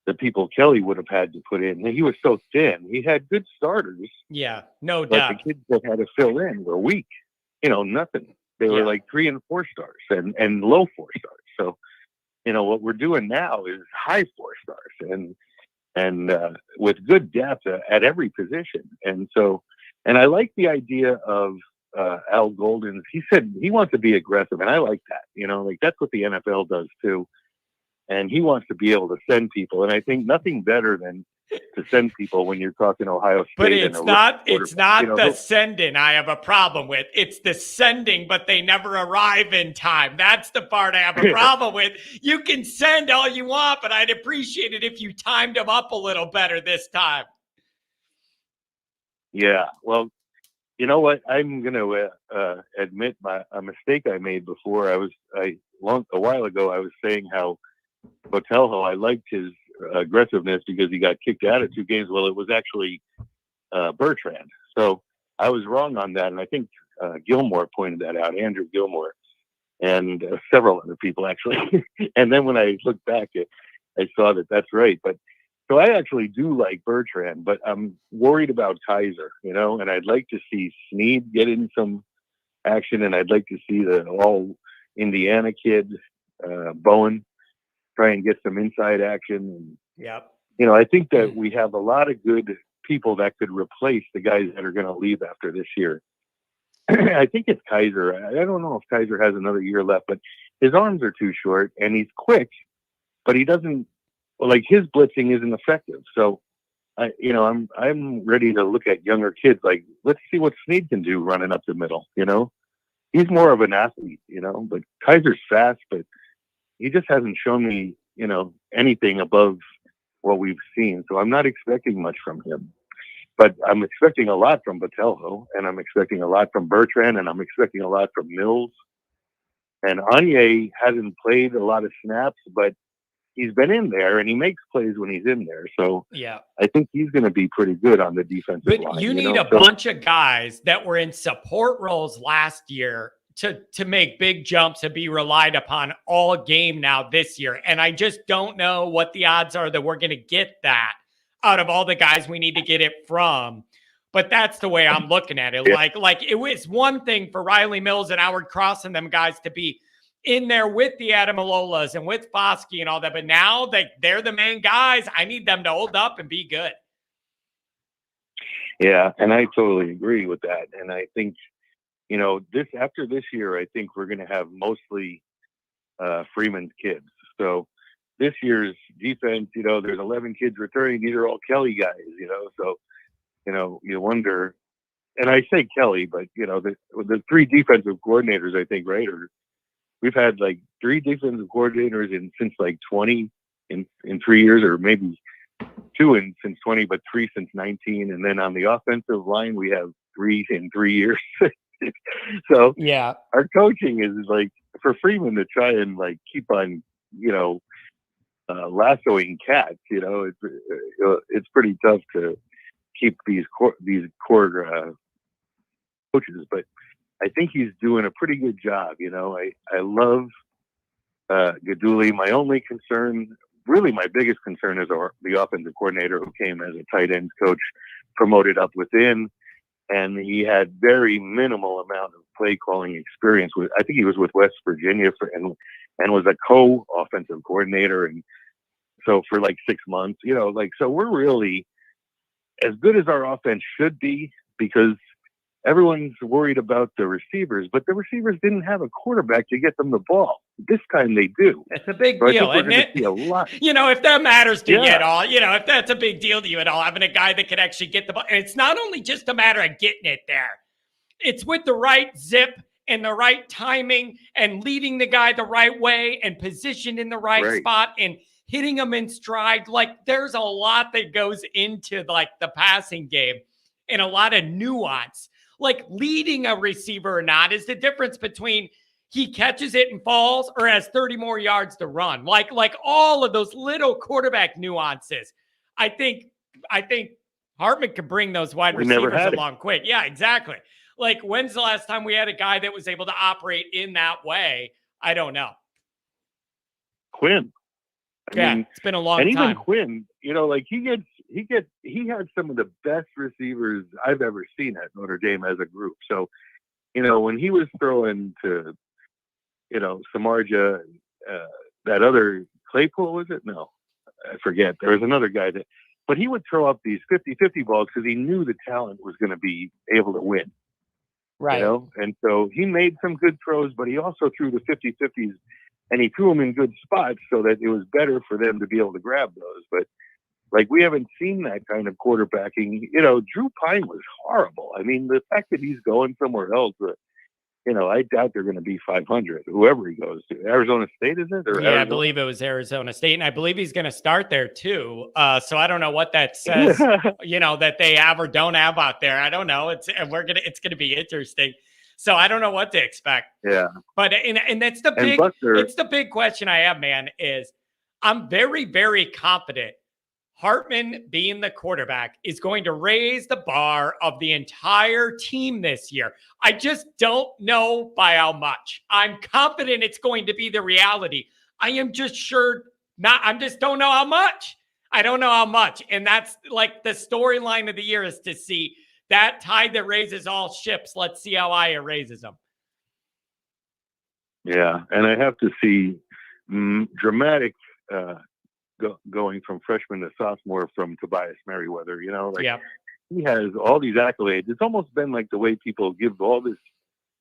the people Kelly would have had to put in, he was so thin. He had good starters, yeah, no but doubt. the kids that had to fill in were weak, nothing. They were like 3 and 4 stars and low 4 stars. So, what we're doing now is high 4 stars and with good depth at every position. And so, and I like the idea of Al Golden. He said he wants to be aggressive, and I like that. That's what the NFL does too. And he wants to be able to send people. And I think nothing better than to send people when you're talking Ohio State. But it's not the sending I have a problem with. It's the sending, but they never arrive in time. That's the part I have a problem with. You can send all you want, but I'd appreciate it if you timed them up a little better this time. Yeah, well, you know what? I'm going to admit a mistake I made before. A while ago, I was saying how Botelho, I liked his aggressiveness because he got kicked out of 2 games. Well, it was actually Bertrand. So I was wrong on that. And I think Gilmore pointed that out, Andrew Gilmore, and several other people actually. And then when I looked back, I saw that that's right. But So I actually do like Bertrand, but I'm worried about Kaiser, you know, and I'd like to see Snead get in some action, and I'd like to see the all Indiana kid, Bowen, try and get some inside action. And, Yep. you know, I think that we have a lot of good people that could replace the guys that are going to leave after this year. I think it's Kaiser. I don't know if Kaiser has another year left, but his arms are too short and he's quick, but he doesn't, like, his blitzing isn't effective. So I'm ready to look at younger kids. Like, let's see what Snead can do running up the middle. You know, he's more of an athlete, you know, but Kaiser's fast, but he just hasn't shown me, you know, anything above what we've seen. So I'm not expecting much from him, but I'm expecting a lot from Botelho, and I'm expecting a lot from Bertrand, and I'm expecting a lot from Mills. And Anye hasn't played a lot of snaps, but he's been in there and he makes plays when he's in there. So yeah, I think he's going to be pretty good on the defensive line. But you need a bunch of guys that were in support roles last year to make big jumps and be relied upon all game now this year. And I just don't know what the odds are that we're going to get that out of all the guys we need to get it from. But that's the way I'm looking at it. Yeah. Like it was one thing for Riley Mills and Howard Cross and them guys to be in there with the Adamalolas and with Foskey and all that. But now they're the main guys. I need them to hold up and be good. Yeah, and I totally agree with that. And I think, you know, after this year, I think we're going to have mostly Freeman's kids. So this year's defense, you know, there's 11 kids returning. These are all Kelly guys, you know. So, you know, you wonder, and I say Kelly, but, you know, the three defensive coordinators, I think, right, we've had like three defensive coordinators since like 20 in 3 years, or maybe two since 20, but three since 19. And then on the offensive line, we have 3 in 3 years. So yeah, our coaching is like for Freeman to try and like keep on, you know, lassoing cats. You know, it's pretty tough to keep these core coaches, but I think he's doing a pretty good job. You know, I love Gaduli. My only concern, really my biggest concern, is the offensive coordinator who came as a tight ends coach, promoted up within, and he had very minimal amount of play calling experience. I think he was with West Virginia and was a co-offensive coordinator, and so for like 6 months, you know, like, so we're really as good as our offense should be, because everyone's worried about the receivers, but the receivers didn't have a quarterback to get them the ball. This time they do. It's a big so deal, isn't it? See a lot. You know, if that matters to you at all, you know, if that's a big deal to you at all, having a guy that can actually get the ball. And it's not only just a matter of getting it there. It's with the right zip and the right timing and leading the guy the right way and positioned in the right spot and hitting him in stride. Like, there's a lot that goes into like the passing game and a lot of nuance. Like, leading a receiver or not is the difference between he catches it and falls or has 30 more yards to run. Like all of those little quarterback nuances. I think Hartman could bring those wide receivers along quick. Yeah, exactly. Like, when's the last time we had a guy that was able to operate in that way? I don't know. Quinn. I mean, it's been a long time. And even Quinn, you know, like he had some of the best receivers I've ever seen at Notre Dame as a group. So, you know, when he was throwing to, you know, Samardzija, that other Claypool, was it? No, I forget. There was another guy but he would throw up these 50-50 balls because he knew the talent was going to be able to win. Right. You know? And so he made some good throws, but he also threw the 50-50s, and he threw them in good spots so that it was better for them to be able to grab those. But like, we haven't seen that kind of quarterbacking. You know, Drew Pine was horrible. I mean, the fact that he's going somewhere else, you know, I doubt they're going to be 500, whoever he goes to. Arizona State, is it? Or yeah, Arizona? I believe it was Arizona State, and I believe he's going to start there too. So I don't know what that says, you know, that they have or don't have out there. I don't know. It's going to be interesting. So I don't know what to expect. Yeah. But and that's the big it's the big question I have, man, is I'm very, very confident Hartman, being the quarterback, is going to raise the bar of the entire team this year. I just don't know by how much. I'm confident it's going to be the reality. I am just sure not. I just don't know how much. I don't know how much. And that's like the storyline of the year is to see that tide that raises all ships. Let's see how Aya raises them. Yeah, and I have to see dramatic going from freshman to sophomore from Tobias Merriweather. You know, like he has all these accolades. It's almost been like the way people give all this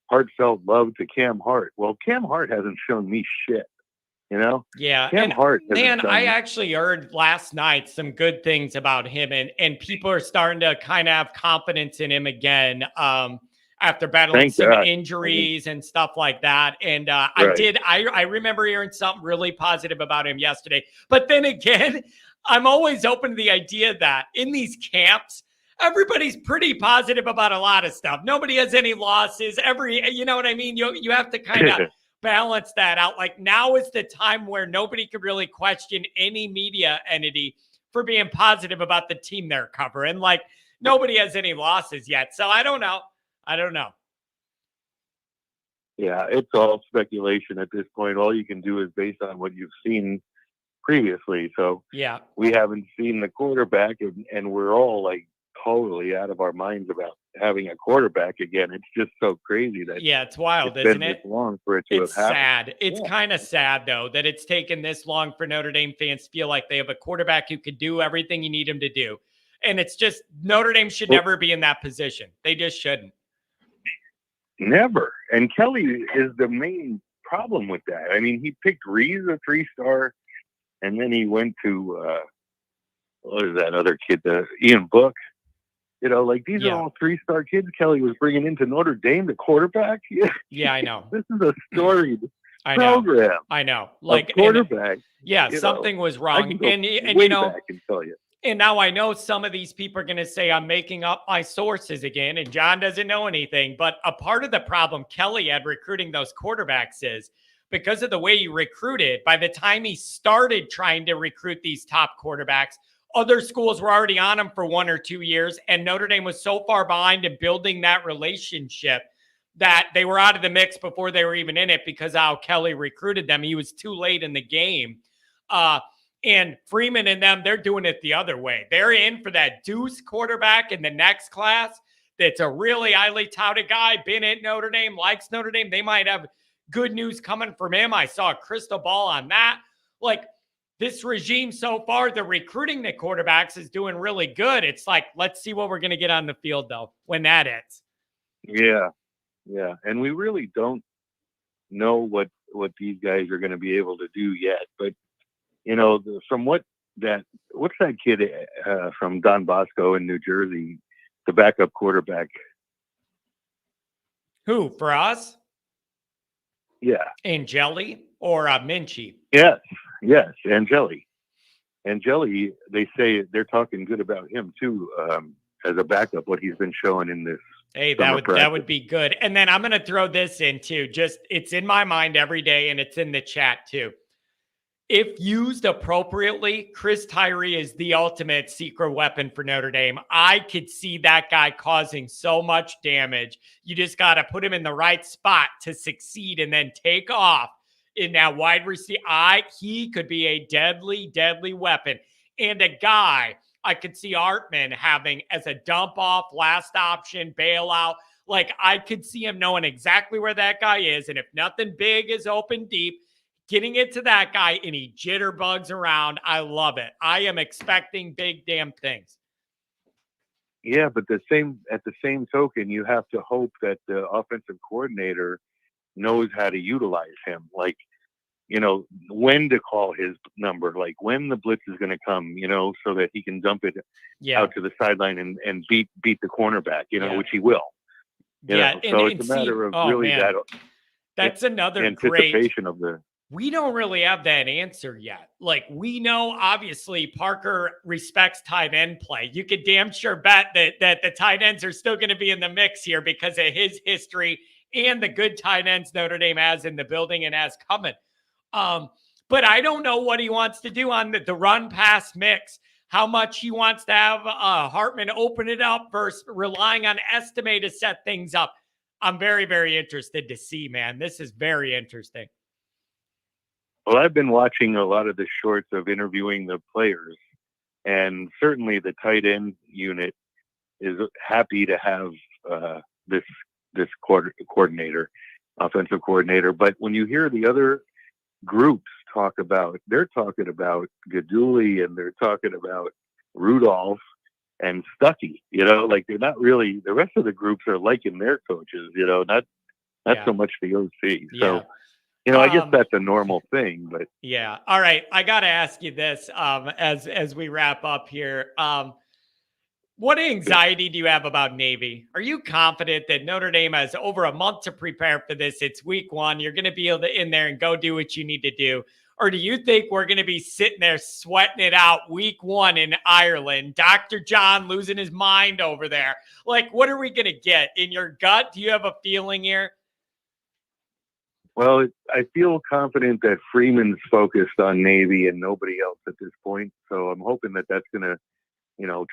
heartfelt love to Cam Hart. Well, Cam Hart hasn't shown me shit. You know? Yeah. Cam Hart. Man, I actually heard last night some good things about him, and people are starting to kind of have confidence in him again after battling some injuries and stuff like that. And I remember hearing something really positive about him yesterday. But then again, I'm always open to the idea that in these camps, everybody's pretty positive about a lot of stuff. Nobody has any losses. You know what I mean? You have to kind of balance that out. Like, now is the time where nobody could really question any media entity for being positive about the team they're covering. Like, nobody has any losses yet. So I don't know. Yeah, it's all speculation at this point. All you can do is based on what you've seen previously. So yeah, we haven't seen the quarterback, and we're all like totally out of our minds about having a quarterback again. It's just so crazy that it's wild, isn't it? This long for it to it's have happened. Sad. It's kind of sad though that it's taken this long for Notre Dame fans to feel like they have a quarterback who could do everything you need him to do, and it's just Notre Dame should never be in that position. They just shouldn't. Never. And Kelly is the main problem with that. I mean, he picked Reese a 3-star, and then he went to what is that other kid, Ian Book. You know, like these are all 3-star kids Kelly was bringing into Notre Dame, the quarterback. Yeah, I know. This is a storied program. I know. Like quarterback. Something was wrong. And you know, back and tell you. And now I know some of these people are going to say I'm making up my sources again, and John doesn't know anything. But a part of the problem Kelly had recruiting those quarterbacks is because of the way he recruited, by the time he started trying to recruit these top quarterbacks, other schools were already on him for 1 or 2 years, and Notre Dame was so far behind in building that relationship that they were out of the mix before they were even in it because how Kelly recruited them. He was too late in the game. And Freeman and them, they're doing it the other way. They're in for that deuce quarterback in the next class that's a really highly touted guy, been at Notre Dame, likes Notre Dame. They might have good news coming from him. I saw a crystal ball on that. Like, this regime so far, the recruiting the quarterbacks is doing really good. It's like, let's see what we're going to get on the field, though, when that ends. Yeah. And we really don't know what these guys are going to be able to do yet. But, you know, from what's that kid from Don Bosco in New Jersey, the backup quarterback? Who, for us? Yeah. Angeli or Minchie? Yes, Angeli. Angeli, they say they're talking good about him too, as a backup, what he's been showing in this. Hey, that would be good. And then I'm going to throw this in too. Just, it's in my mind every day, and it's in the chat too. If used appropriately, Chris Tyree is the ultimate secret weapon for Notre Dame. I could see that guy causing so much damage. You just got to put him in the right spot to succeed and then take off in that wide receiver. He could be a deadly, deadly weapon. And a guy I could see Artman having as a dump off, last option, bailout. Like, I could see him knowing exactly where that guy is. And if nothing big is open deep, getting it to that guy, and he jitterbugs around. I love it. I am expecting big damn things. Yeah, but at the same token, you have to hope that the offensive coordinator knows how to utilize him. Like, you know, when to call his number, like when the blitz is going to come, you know, so that he can dump it out to the sideline and beat the cornerback, you know, which he will. You know? So it's a matter of that's another anticipation of the. We don't really have that answer yet. Like, we know, obviously, Parker respects tight end play. You could damn sure bet that the tight ends are still going to be in the mix here because of his history and the good tight ends Notre Dame has in the building and has coming. But I don't know what he wants to do on the run-pass mix, how much he wants to have Hartman open it up versus relying on Estime to set things up. I'm very, very interested to see, man. This is very interesting. Well, I've been watching a lot of the shorts of interviewing the players, And certainly the tight end unit is happy to have this coordinator, offensive coordinator. But when you hear the other groups they're talking about Gaduli and they're talking about Rudolph and Stuckey, like they're not really, the rest of the groups are liking their coaches, not so much the OC. So, I guess that's a normal thing, but yeah. All right. I got to ask you this, as we wrap up here. What anxiety do you have about Navy? Are you confident that Notre Dame has over a month to prepare for this? It's week 1. You're going to be able to in there and go do what you need to do. Or do you think we're going to be sitting there sweating it out week 1 in Ireland? Dr. John losing his mind over there. Like, what are we going to get? In your gut, do you have a feeling here? Well, I feel confident that Freeman's focused on Navy and nobody else at this point. So I'm hoping that that's going to,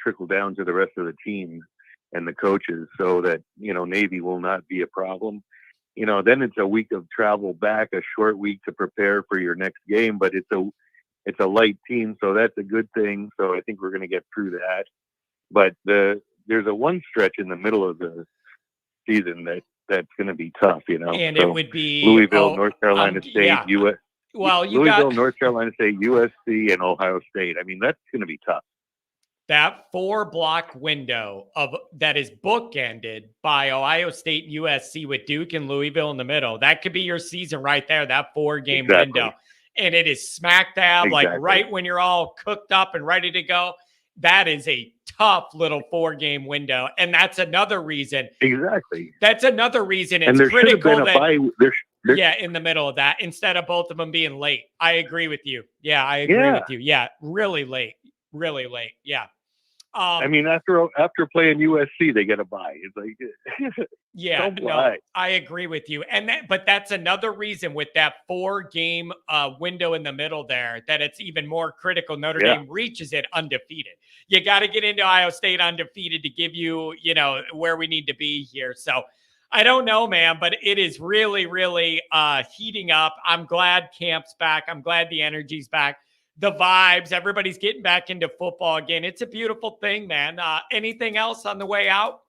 trickle down to the rest of the team and the coaches so that, Navy will not be a problem. Then it's a week of travel back, a short week to prepare for your next game, but it's a light team. So that's a good thing. So I think we're going to get through that. But there's a one stretch in the middle of the season that's going to be tough, And so it would be Louisville, North Carolina State, yeah. Louisville, North Carolina State, USC, and Ohio State. I mean, that's going to be tough. That 4-block window that is bookended by Ohio State and USC with Duke and Louisville in the middle. That could be your season right there, that 4-game window. And it is smack dab, like right when you're all cooked up and ready to go. That is a tough little 4-game window. And that's another reason. Exactly. That's another reason it's and there critical should have been a bye. Yeah, in the middle of that, instead of both of them being late. I agree with you. Yeah, I agree with you. Yeah, really late. Really late. Yeah. I mean, after playing USC, they get a bye. It's like, yeah, no, I agree with you. But that's another reason with that 4-game window in the middle there that it's even more critical. Notre Dame reaches it undefeated. You got to get into Ohio State undefeated to give you, where we need to be here. So I don't know, man, but it is really, really heating up. I'm glad camp's back. I'm glad the energy's back. The vibes, everybody's getting back into football again. It's a beautiful thing, man. Anything else on the way out?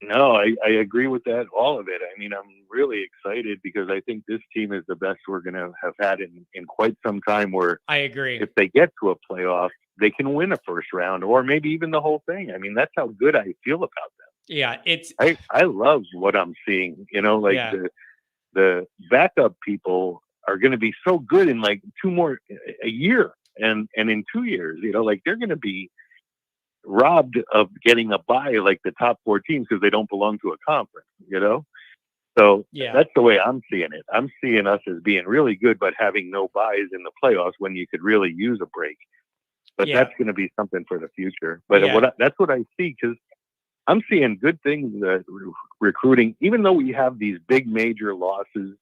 No, I agree with that, all of it. I mean, I'm really excited because I think this team is the best we're going to have had in quite some time, where I agree. If they get to a playoff, they can win a first round or maybe even the whole thing. I mean, that's how good I feel about them. Yeah, I love what I'm seeing, the backup people are going to be so good in like a year and in 2 years, they're going to be robbed of getting a bye like the top 4 teams because they don't belong to a conference, So that's the way I'm seeing it. I'm seeing us as being really good, but having no byes in the playoffs when you could really use a break. But that's going to be something for the future. But that's what I see, because I'm seeing good things recruiting, even though we have these big major losses.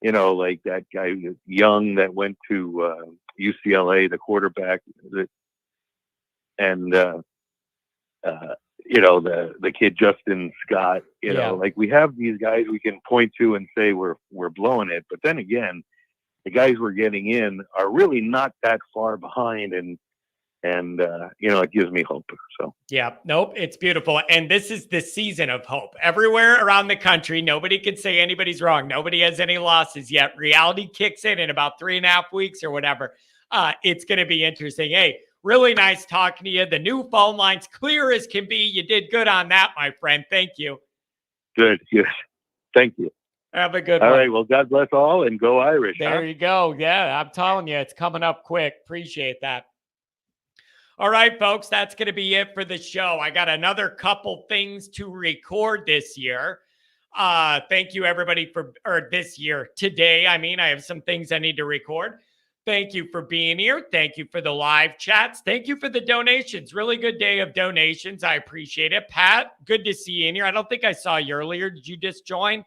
Like that guy Young that went to UCLA, the quarterback, and the kid Justin Scott. Like we have these guys we can point to and say we're blowing it, but then again, the guys we're getting in are really not that far behind, and it gives me hope. So yeah, nope, it's beautiful. And this is the season of hope everywhere around the country. Nobody can say anybody's wrong. Nobody has any losses yet. Reality kicks in about 3.5 weeks or whatever. It's going to be interesting. Hey, really nice talking to you. The new phone line's clear as can be. You did good on that, my friend. Thank you. Good. Thank you. Have a good one. All right. Well, God bless all and go Irish. There you go. Yeah, I'm telling you, it's coming up quick. Appreciate that. All right, folks, that's going to be it for the show. I got another couple things to record this year. Thank you, everybody, this year. Today, I have some things I need to record. Thank you for being here. Thank you for the live chats. Thank you for the donations. Really good day of donations. I appreciate it. Pat, good to see you in here. I don't think I saw you earlier. Did you just join?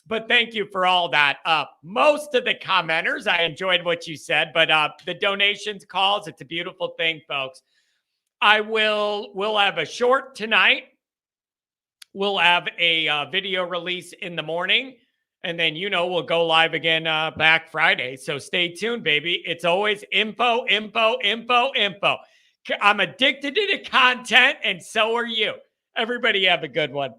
But thank you for all that. Most of the commenters, I enjoyed what you said, but the donations calls, it's a beautiful thing, folks. We'll have a short tonight. We'll have a video release in the morning, And then, we'll go live again back Friday. So stay tuned, baby. It's always info, info, info, info. I'm addicted to the content, and so are you. Everybody have a good one.